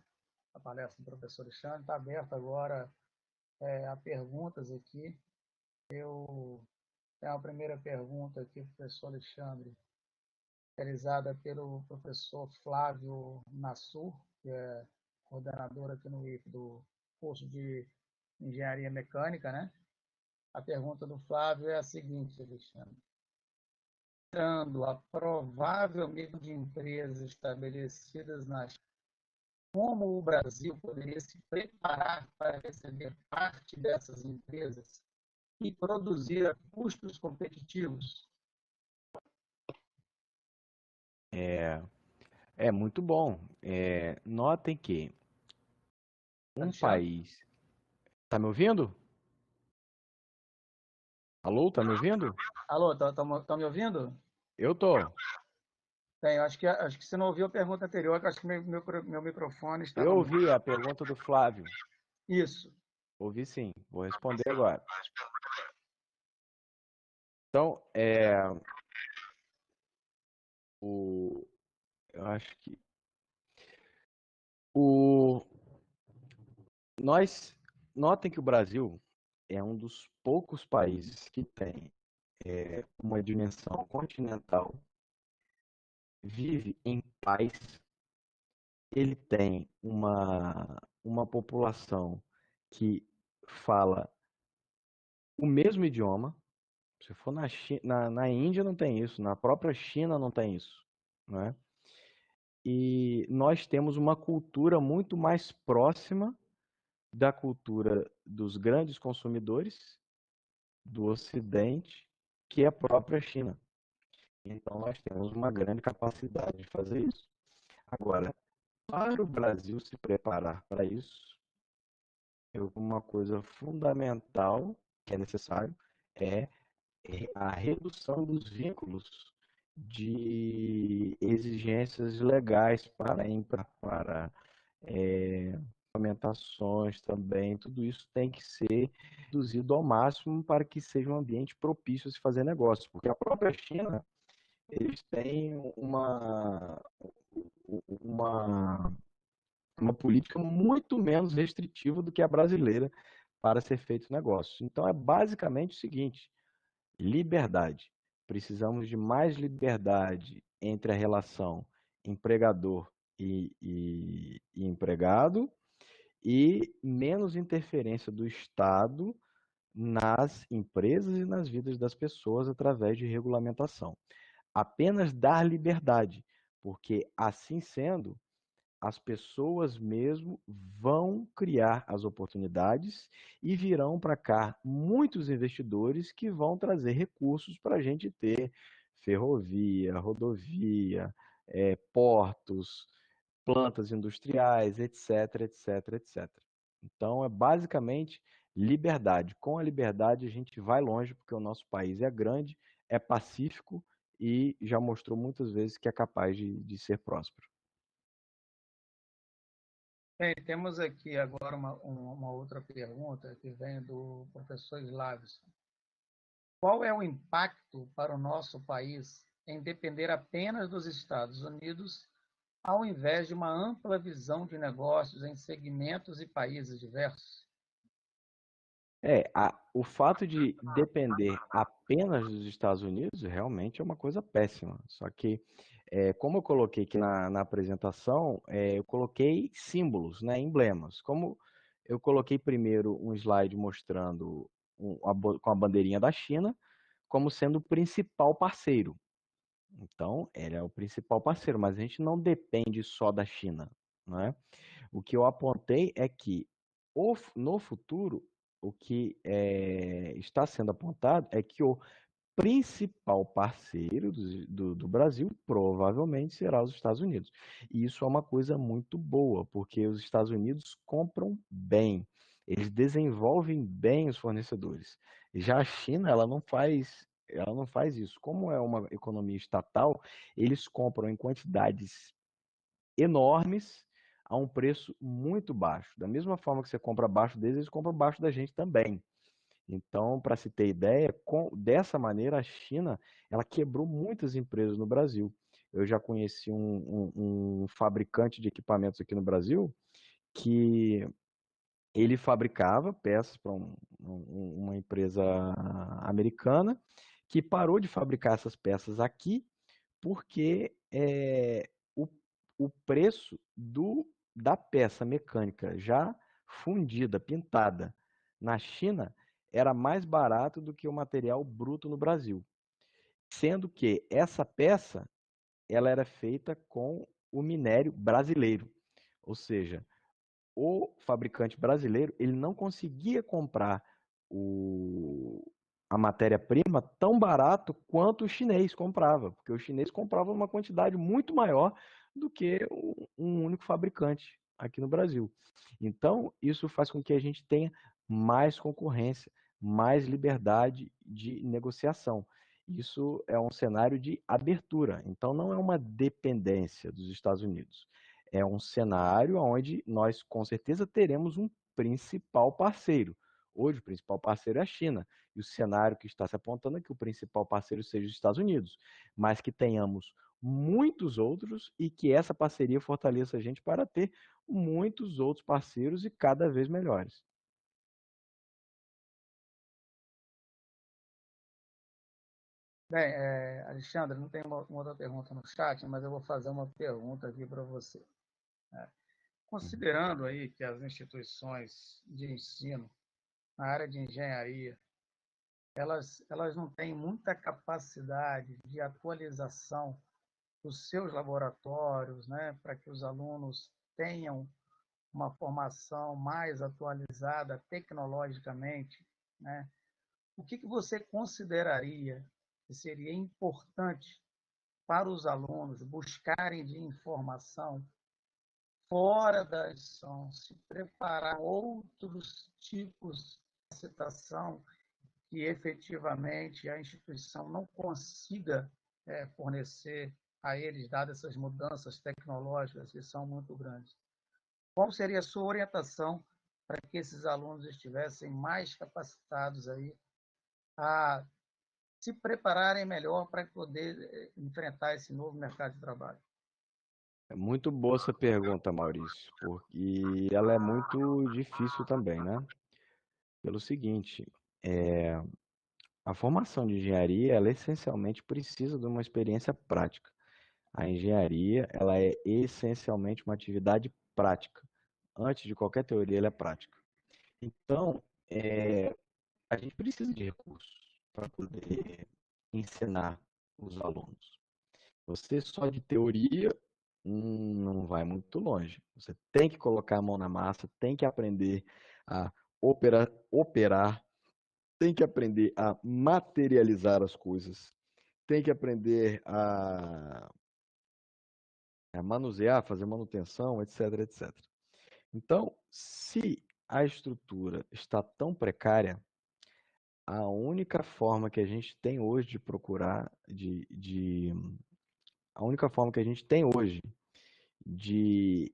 palestra do professor Alexandre. Está aberto agora a perguntas aqui. Eu tenho a primeira pergunta aqui, professor Alexandre, realizada pelo professor Flávio Nassur, que é coordenador aqui no IF do curso de Engenharia Mecânica, né? A pergunta do Flávio é a seguinte, Alexandre. Considerando a provável nível de empresas estabelecidas nas como o Brasil poderia se preparar para receber parte dessas empresas e produzir a custos competitivos? É muito bom. Notem que um Alexandre? país. Tá me ouvindo? Alô, tá me ouvindo? Alô, estão me ouvindo? Eu tô. Bem, acho que você não ouviu a pergunta anterior, que acho que meu microfone Eu estava mudo. ouvi a pergunta do Flávio. Isso. Ouvi sim. Vou responder agora. Então, o, eu acho que o, nós notem que o Brasil é um dos poucos países que tem uma dimensão continental, vive em paz, ele tem uma população que fala o mesmo idioma. Se for na Índia não tem isso, na própria China não tem isso, né? E nós temos uma cultura muito mais próxima da cultura dos grandes consumidores do Ocidente, que é a própria China. Então nós temos uma grande capacidade de fazer isso. Agora, para o Brasil se preparar para isso, uma coisa fundamental que é necessário é a redução dos vínculos de exigências legais para regulamentações também, tudo isso tem que ser reduzido ao máximo para que seja um ambiente propício a se fazer negócio, porque a própria China, eles têm uma, uma política muito menos restritiva do que a brasileira para ser feito negócio. Então é basicamente o seguinte: liberdade. Precisamos de mais liberdade entre a relação empregador e empregado e menos interferência do Estado nas empresas e nas vidas das pessoas através de regulamentação. Apenas dar liberdade, porque assim sendo, as pessoas mesmo vão criar as oportunidades e virão para cá muitos investidores que vão trazer recursos para a gente ter ferrovia, rodovia, portos, plantas industriais, etc, etc, etc. Então, é basicamente liberdade. Com a liberdade, a gente vai longe, porque o nosso país é grande, é pacífico e já mostrou muitas vezes que é capaz de ser próspero. Bem, temos aqui agora uma outra pergunta que vem do professor Slavis. Qual é o impacto para o nosso país em depender apenas dos Estados Unidos, ao invés de uma ampla visão de negócios em segmentos e países diversos? O fato de depender apenas dos Estados Unidos realmente é uma coisa péssima. Só que, como eu coloquei aqui na apresentação, eu coloquei símbolos, né, emblemas. Como eu coloquei primeiro um slide mostrando com a bandeirinha da China como sendo o principal parceiro. Então, ele é o principal parceiro, mas a gente não depende só da China, né? O que eu apontei é que no futuro, o que está sendo apontado é que o principal parceiro do Brasil provavelmente será os Estados Unidos. E isso é uma coisa muito boa, porque os Estados Unidos compram bem, eles desenvolvem bem os fornecedores. Já a China, ela não faz isso. Como é uma economia estatal, eles compram em quantidades enormes a um preço muito baixo. Da mesma forma que você compra abaixo deles, eles compram abaixo da gente também. Então, para se ter ideia, dessa maneira a China ela quebrou muitas empresas no Brasil. Eu já conheci um fabricante de equipamentos aqui no Brasil que ele fabricava peças para uma empresa americana que parou de fabricar essas peças aqui porque o preço da peça mecânica já fundida, pintada na China era mais barato do que o material bruto no Brasil. Sendo que essa peça ela era feita com o minério brasileiro. Ou seja, o fabricante brasileiro ele não conseguia comprar o, a matéria-prima tão barato quanto o chinês comprava, porque o chinês comprava uma quantidade muito maior do que um único fabricante aqui no Brasil. Então, isso faz com que a gente tenha mais concorrência, mais liberdade de negociação. Isso é um cenário de abertura, então não é uma dependência dos Estados Unidos. É um cenário onde nós com certeza teremos um principal parceiro. Hoje o principal parceiro é a China, e o cenário que está se apontando é que o principal parceiro seja os Estados Unidos, mas que tenhamos muitos outros e que essa parceria fortaleça a gente para ter muitos outros parceiros e cada vez melhores. Bem, Alexandre, não tem uma outra pergunta no chat, mas eu vou fazer uma pergunta aqui para você. Considerando aí que as instituições de ensino na área de engenharia, elas não têm muita capacidade de atualização dos seus laboratórios, né, para que os alunos tenham uma formação mais atualizada tecnologicamente, né? O que você consideraria que seria importante para os alunos buscarem de informação fora da lição, se preparar outros tipos de citação que efetivamente a instituição não consiga fornecer a eles, dadas essas mudanças tecnológicas que são muito grandes? Qual seria a sua orientação para que esses alunos estivessem mais capacitados aí a se prepararem melhor para poder enfrentar esse novo mercado de trabalho? É muito boa essa pergunta, Maurício, porque ela é muito difícil também, né? Pelo seguinte, a formação de engenharia, ela essencialmente precisa de uma experiência prática. A engenharia, ela é essencialmente uma atividade prática. Antes de qualquer teoria, ela é prática. Então, a gente precisa de recursos para poder ensinar os alunos. Você só de teoria não vai muito longe. Você tem que colocar a mão na massa, tem que aprender a operar, tem que aprender a materializar as coisas, tem que aprender a manusear, fazer manutenção, etc, etc. Então, se a estrutura está tão precária, a única forma que a gente tem hoje de procurar, a única forma que a gente tem hoje de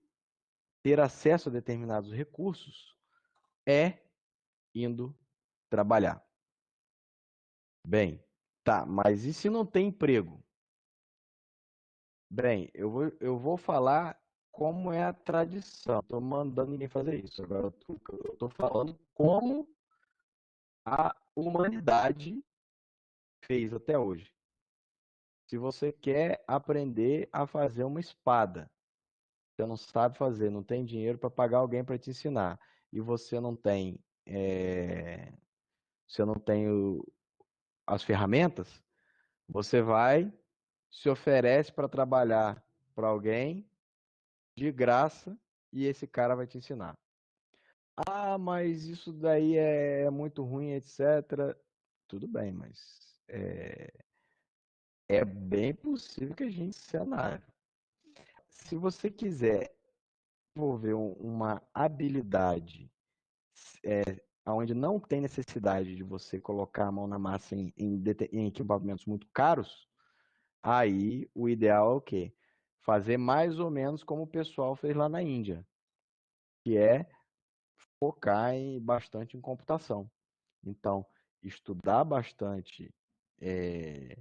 ter acesso a determinados recursos é indo trabalhar. Bem, tá, mas e se não tem emprego? Bem, eu vou falar como é a tradição. Estou mandando ninguém fazer isso. Agora eu estou falando como a humanidade fez até hoje. Se você quer aprender a fazer uma espada, você não sabe fazer, não tem dinheiro para pagar alguém para te ensinar, e você não tem as ferramentas, você vai, se oferece para trabalhar para alguém de graça e esse cara vai te ensinar. Ah, mas isso daí é muito ruim, etc. Tudo bem, mas é bem possível que a gente se cenário. Se você quiser desenvolver uma habilidade onde não tem necessidade de você colocar a mão na massa em equipamentos muito caros, aí o ideal é o quê? Fazer mais ou menos como o pessoal fez lá na Índia, que é focar bastante em computação. Então, estudar bastante é,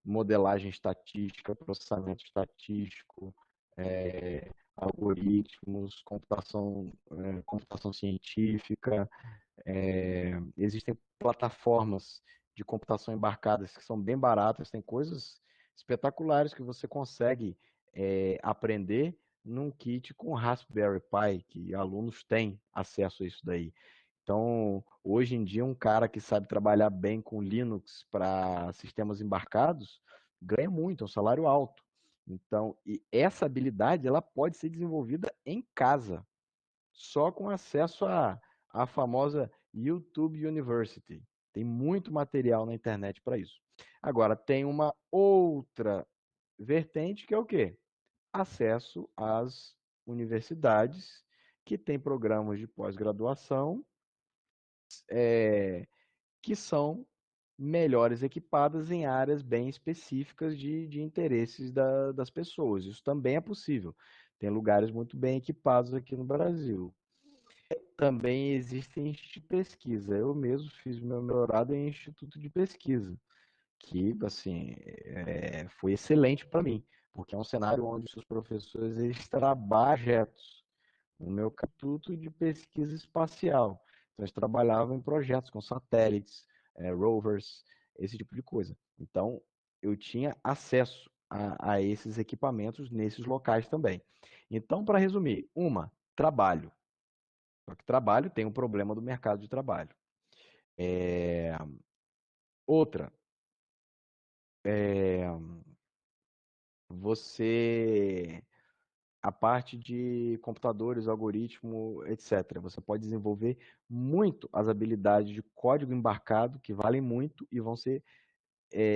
modelagem estatística, processamento estatístico, algoritmos, computação científica. Existem plataformas de computação embarcadas que são bem baratas, tem coisas espetaculares que você consegue aprender num kit com Raspberry Pi, que alunos têm acesso a isso daí. Então, hoje em dia, um cara que sabe trabalhar bem com Linux para sistemas embarcados ganha muito, é um salário alto. Então, e essa habilidade ela pode ser desenvolvida em casa, só com acesso à famosa YouTube University. Tem muito material na internet para isso. Agora, tem uma outra vertente que é o quê? Acesso às universidades que têm programas de pós-graduação que são melhores equipadas em áreas bem específicas de interesses das pessoas. Isso também é possível. Tem lugares muito bem equipados aqui no Brasil. Também existem institutos de pesquisa. Eu mesmo fiz meu doutorado em instituto de pesquisa, que assim foi excelente para mim, porque é um cenário onde os seus professores eles trabalham projetos. No meu instituto de pesquisa espacial, então eles trabalhavam em projetos com satélites, rovers, esse tipo de coisa. Então eu tinha acesso a esses equipamentos nesses locais também. Então, para resumir, trabalho. Só que trabalho tem um problema do mercado de trabalho. É, outra, é, você, a parte de computadores, algoritmo, etc. Você pode desenvolver muito as habilidades de código embarcado, que valem muito e vão ser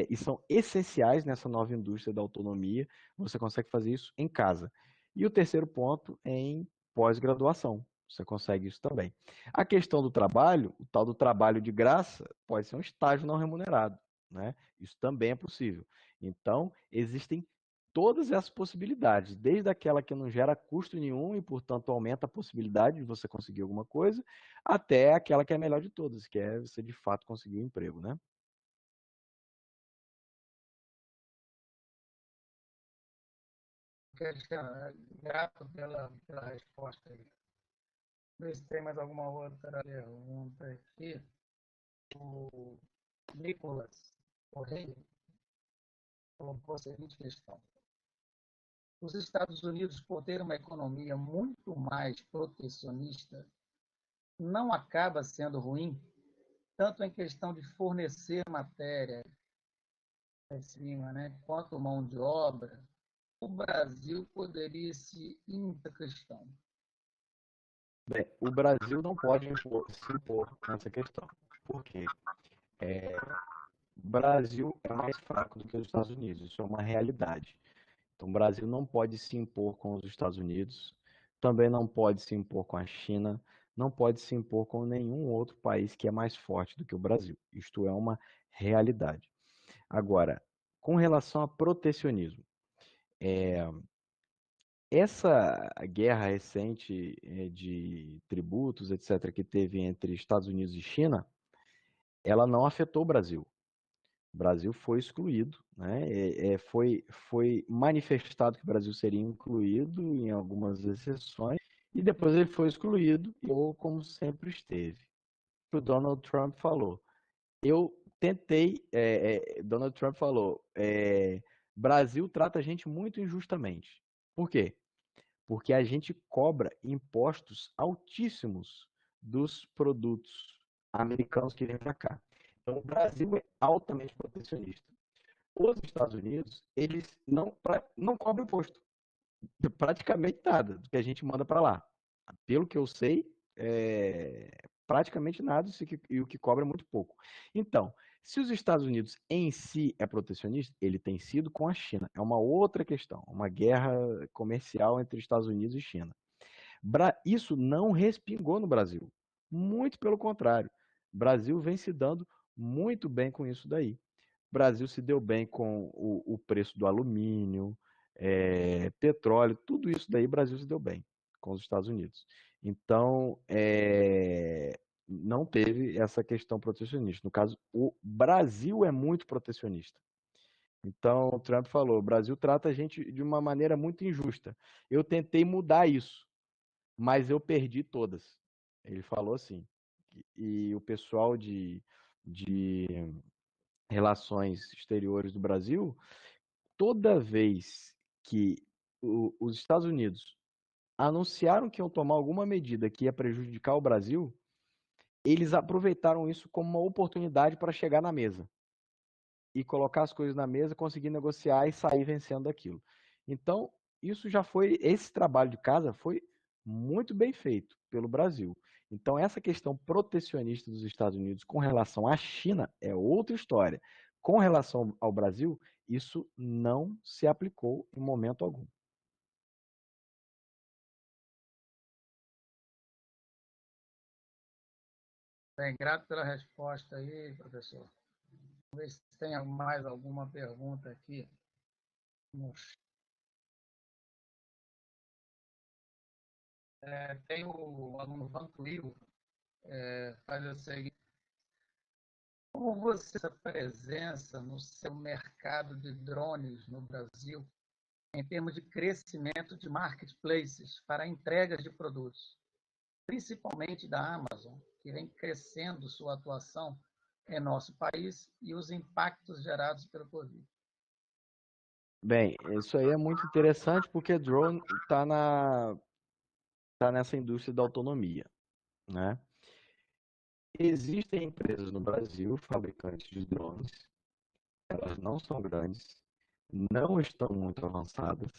e são essenciais nessa nova indústria da autonomia. Você consegue fazer isso em casa. E o terceiro ponto é em pós-graduação. Você consegue isso também. A questão do trabalho, o tal do trabalho de graça, pode ser um estágio não remunerado, né? Isso também é possível. Então, existem todas essas possibilidades, desde aquela que não gera custo nenhum e, portanto, aumenta a possibilidade de você conseguir alguma coisa, até aquela que é a melhor de todas, que é você de fato conseguir um emprego, né? Cristiano, grato pela resposta aí. Ver se tem mais alguma outra pergunta aqui. O Nicolas Correia colocou a seguinte questão. Os Estados Unidos, por ter uma economia muito mais protecionista, não acaba sendo ruim, tanto em questão de fornecer matéria prima, né, quanto mão de obra, o Brasil poderia se questão. Bem, o Brasil não pode se impor nessa questão. Por quê? O Brasil é mais fraco do que os Estados Unidos, isso é uma realidade. Então, o Brasil não pode se impor com os Estados Unidos, também não pode se impor com a China, não pode se impor com nenhum outro país que é mais forte do que o Brasil. Isto é uma realidade. Agora, com relação a protecionismo, essa guerra recente de tributos, etc., que teve entre Estados Unidos e China, ela não afetou o Brasil. O Brasil foi excluído, né? Foi manifestado que o Brasil seria incluído em algumas exceções, e depois ele foi excluído, ou como sempre esteve. O Donald Trump falou. Eu tentei, Donald Trump falou, Brasil trata a gente muito injustamente. Por quê? Porque a gente cobra impostos altíssimos dos produtos americanos que vêm para cá. Então, o Brasil é altamente protecionista. Os Estados Unidos, eles não cobram imposto. Praticamente nada do que a gente manda para lá. Pelo que eu sei, praticamente nada e o que cobra é muito pouco. Então, se os Estados Unidos em si é protecionista, ele tem sido com a China. É uma outra questão, uma guerra comercial entre Estados Unidos e China. Isso não respingou no Brasil. Muito pelo contrário. O Brasil vem se dando muito bem com isso daí. O Brasil se deu bem com o preço do alumínio, petróleo, tudo isso daí o Brasil se deu bem com os Estados Unidos. Então, não teve essa questão protecionista. No caso, o Brasil é muito protecionista. Então, o Trump falou: o Brasil trata a gente de uma maneira muito injusta. Eu tentei mudar isso, mas eu perdi todas. Ele falou assim. E o pessoal de relações exteriores do Brasil, toda vez que os Estados Unidos anunciaram que iam tomar alguma medida que ia prejudicar o Brasil, eles aproveitaram isso como uma oportunidade para chegar na mesa e colocar as coisas na mesa, conseguir negociar e sair vencendo daquilo. Então, esse trabalho de casa foi muito bem feito pelo Brasil. Então, essa questão protecionista dos Estados Unidos com relação à China é outra história. Com relação ao Brasil, isso não se aplicou em momento algum. Bem, grato pela resposta aí, professor. Vamos ver se tem mais alguma pergunta aqui. Tem o aluno Vantuil, faz o seguinte: como você essa presença no seu mercado de drones no Brasil em termos de crescimento de marketplaces para entregas de produtos, principalmente da Amazon, que vem crescendo sua atuação em nosso país e os impactos gerados pelo Covid? Bem, isso aí é muito interessante porque drone tá nessa indústria da autonomia, né? Existem empresas no Brasil, fabricantes de drones, elas não são grandes, não estão muito avançadas,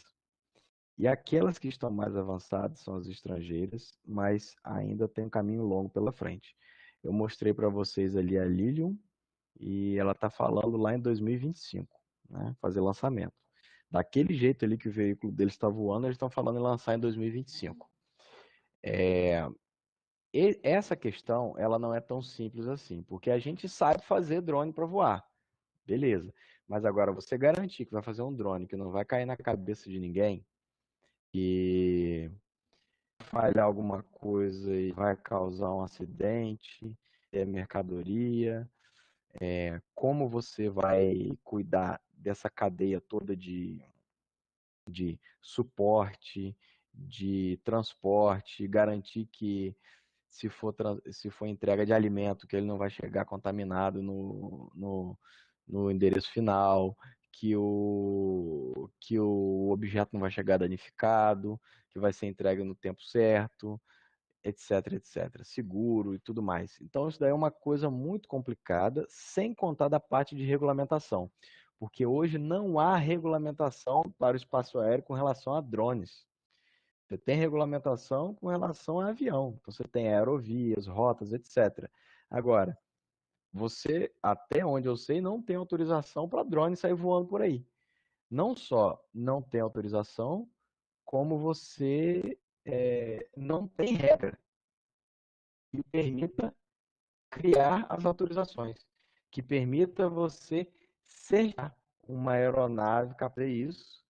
e aquelas que estão mais avançadas são as estrangeiras, mas ainda tem um caminho longo pela frente. Eu mostrei para vocês ali a Lilium, e ela está falando lá em 2025, né, fazer lançamento. Daquele jeito ali que o veículo deles está voando, eles estão falando em lançar em 2025. E essa questão, ela não é tão simples assim, porque a gente sabe fazer drone para voar. Beleza. Mas agora você garantir que vai fazer um drone que não vai cair na cabeça de ninguém e falhar alguma coisa e vai causar um acidente, mercadoria, como você vai cuidar dessa cadeia toda de suporte, de transporte, garantir que se for entrega de alimento, que ele não vai chegar contaminado no endereço final, que o objeto não vai chegar danificado, que vai ser entregue no tempo certo, etc, etc. Seguro e tudo mais. Então, isso daí é uma coisa muito complicada, sem contar da parte de regulamentação. Porque hoje não há regulamentação para o espaço aéreo com relação a drones. Você tem regulamentação com relação a avião. Então, você tem aerovias, rotas, etc. Agora, você, até onde eu sei, não tem autorização para drone sair voando por aí. Não só não tem autorização, como você não tem regra que permita criar as autorizações, que permita você ser uma aeronave capaz de isso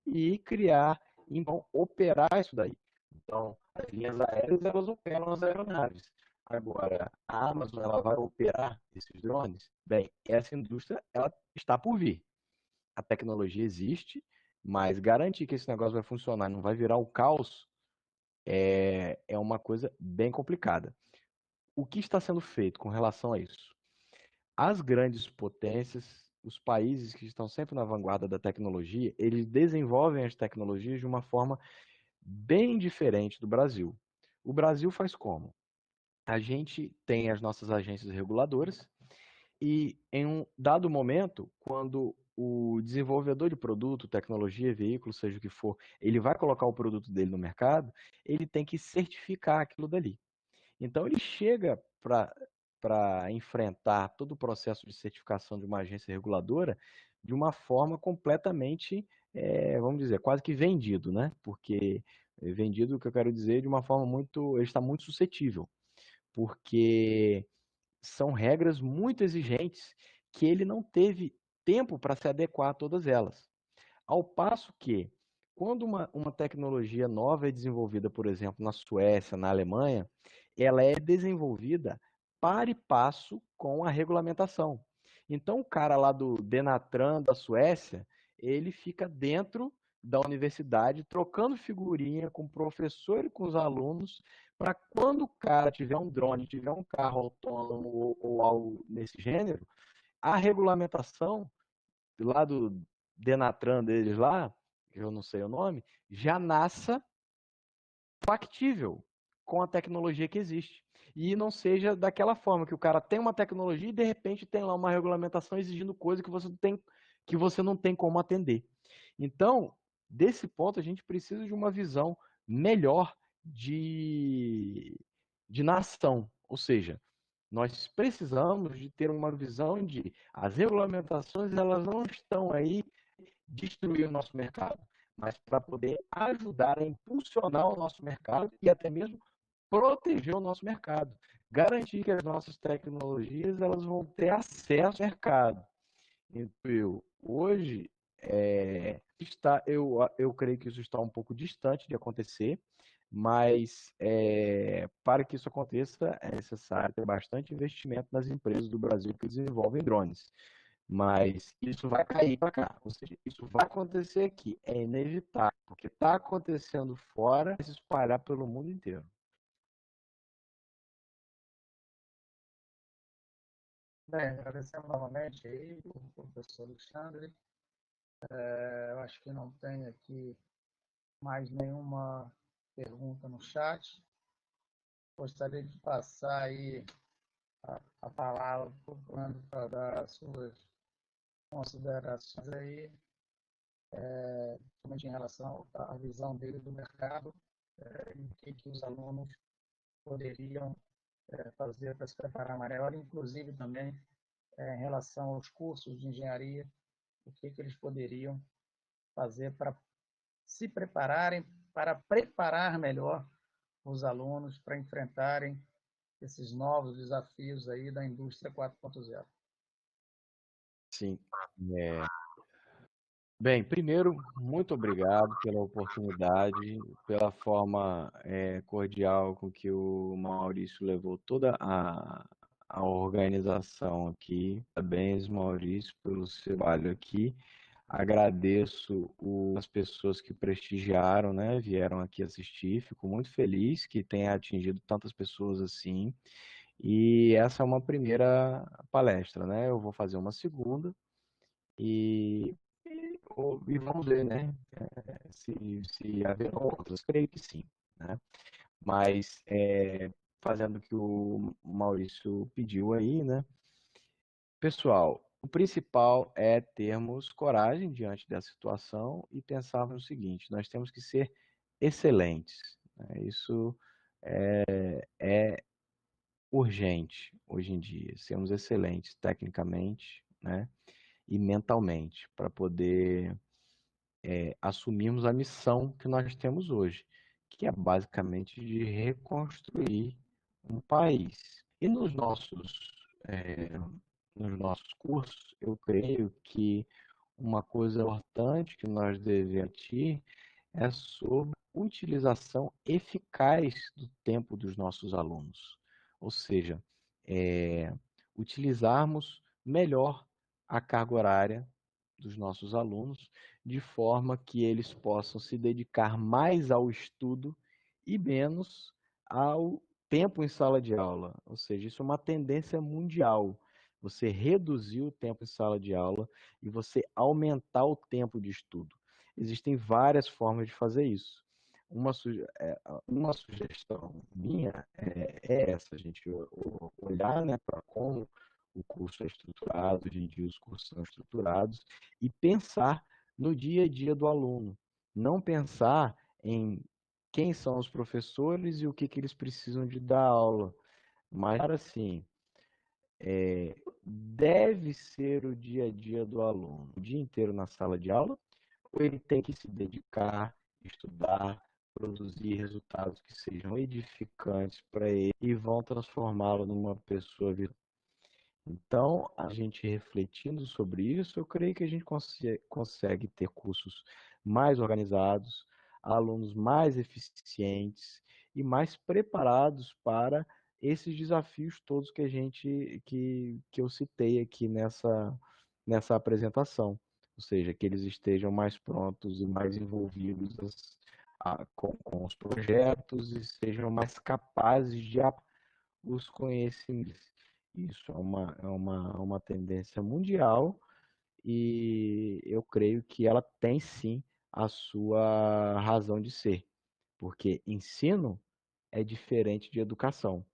e criar e vão operar isso daí. Então, as linhas aéreas, elas operam as aeronaves. Agora, a Amazon, ela vai operar esses drones? Bem, essa indústria, ela está por vir. A tecnologia existe, mas garantir que esse negócio vai funcionar, não vai virar o caos, é uma coisa bem complicada. O que está sendo feito com relação a isso? As grandes potências, os países que estão sempre na vanguarda da tecnologia, eles desenvolvem as tecnologias de uma forma bem diferente do Brasil. O Brasil faz como? A gente tem as nossas agências reguladoras e, em um dado momento, quando o desenvolvedor de produto, tecnologia, veículo, seja o que for, ele vai colocar o produto dele no mercado, ele tem que certificar aquilo dali. Então ele chega para enfrentar todo o processo de certificação de uma agência reguladora de uma forma completamente, vamos dizer, quase que vendido, né? Porque vendido, o que eu quero dizer, de uma forma muito, ele está muito suscetível, porque são regras muito exigentes que ele não teve tempo para se adequar a todas elas. Ao passo que, quando uma tecnologia nova é desenvolvida, por exemplo, na Suécia, na Alemanha, ela é desenvolvida para e passo com a regulamentação. Então, o cara lá do Denatran da Suécia, ele fica dentro da universidade, trocando figurinha com o professor e com os alunos, para quando o cara tiver um drone, tiver um carro autônomo ou algo nesse gênero, a regulamentação lá do Denatran deles lá, eu não sei o nome, já nasça factível com a tecnologia que existe. E não seja daquela forma que o cara tem uma tecnologia e de repente tem lá uma regulamentação exigindo coisa que você não tem como atender. Então, desse ponto, a gente precisa de uma visão melhor de nação. Ou seja, nós precisamos de ter uma visão de as regulamentações elas não estão aí destruir o nosso mercado, mas para poder ajudar a impulsionar o nosso mercado e até mesmo proteger o nosso mercado, garantir que as nossas tecnologias elas vão ter acesso ao mercado. Então, hoje eu creio que isso está um pouco distante de acontecer, mas para que isso aconteça é necessário ter bastante investimento nas empresas do Brasil que desenvolvem drones. Mas isso vai cair para cá, ou seja, isso vai acontecer aqui, é inevitável, porque está acontecendo fora, vai se espalhar pelo mundo inteiro. Bem, agradecemos novamente aí o professor Alexandre. Eu acho que não tem aqui mais nenhuma pergunta no chat. Gostaria de passar aí a palavra para o Brando para dar as suas considerações aí, principalmente em relação à visão dele do mercado e o que os alunos poderiam fazer para se preparar melhor, inclusive também em relação aos cursos de engenharia, o que eles poderiam fazer para se prepararem, para preparar melhor os alunos para enfrentarem esses novos desafios aí da indústria 4.0. Sim. É, Bem, primeiro, muito obrigado pela oportunidade, pela forma cordial com que o Maurício levou toda a organização aqui. Parabéns, Maurício, pelo seu trabalho aqui. Agradeço as pessoas que prestigiaram, né, vieram aqui assistir. Fico muito feliz que tenha atingido tantas pessoas assim. E essa é uma primeira palestra, né? Eu vou fazer uma segunda e e vamos ver, né? Se haverão outras, creio que sim, né? Mas fazendo o que o Maurício pediu aí, né? Pessoal, o principal é termos coragem diante da situação e pensarmos no seguinte: nós temos que ser excelentes, né? Isso é urgente hoje em dia, sermos excelentes tecnicamente, né? E mentalmente, para poder assumirmos a missão que nós temos hoje, que é basicamente de reconstruir um país. E nos nossos cursos, eu creio que uma coisa importante que nós devemos ter é sobre utilização eficaz do tempo dos nossos alunos. Ou seja, utilizarmos melhor a carga horária dos nossos alunos, de forma que eles possam se dedicar mais ao estudo e menos ao tempo em sala de aula. Ou seja, isso é uma tendência mundial. Você reduzir o tempo em sala de aula e você aumentar o tempo de estudo. Existem várias formas de fazer isso. Uma sugestão minha é essa, a gente olhar, né, para como o curso é estruturado, hoje em dia os cursos são estruturados, e pensar no dia a dia do aluno. Não pensar em quem são os professores e o que eles precisam de dar aula. Mas, assim, deve ser o dia a dia do aluno. O dia inteiro na sala de aula, ou ele tem que se dedicar, estudar, produzir resultados que sejam edificantes para ele e vão transformá-lo numa pessoa virtuosa. Então, a gente refletindo sobre isso, eu creio que a gente consegue ter cursos mais organizados, alunos mais eficientes e mais preparados para esses desafios todos que eu citei aqui nessa apresentação. Ou seja, que eles estejam mais prontos e mais envolvidos com os projetos e sejam mais capazes de os conhecimentos. Isso é uma tendência mundial e eu creio que ela tem sim a sua razão de ser, porque ensino é diferente de educação.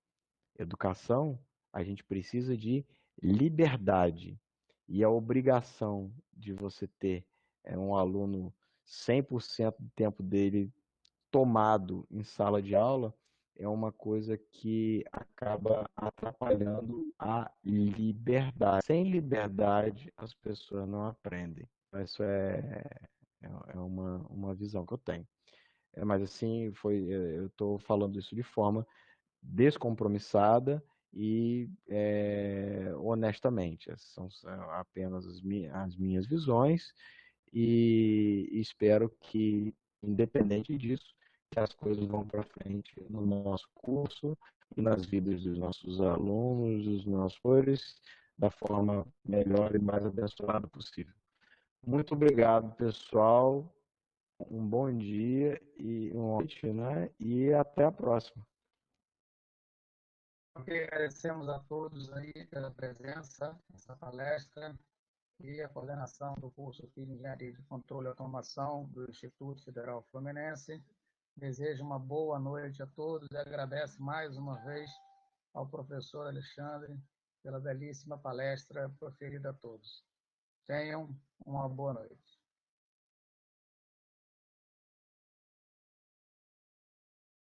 Educação, a gente precisa de liberdade e a obrigação de você ter um aluno 100% do tempo dele tomado em sala de aula é uma coisa que acaba atrapalhando a liberdade. Sem liberdade, as pessoas não aprendem. Isso é uma visão que eu tenho. Mas assim, eu estou falando isso de forma descompromissada e honestamente. Essas são apenas as minhas visões e espero que, independente disso, que as coisas vão para frente no nosso curso e nas vidas dos nossos alunos, dos nossos professores, da forma melhor e mais abençoada possível. Muito obrigado, pessoal. Um bom dia e uma noite, né? E até a próxima. Ok, agradecemos a todos aí pela presença nessa palestra e a coordenação do curso de Engenharia de Controle e Automação do Instituto Federal Fluminense. Desejo uma boa noite a todos e agradeço mais uma vez ao professor Alexandre pela belíssima palestra proferida a todos. Tenham uma boa noite.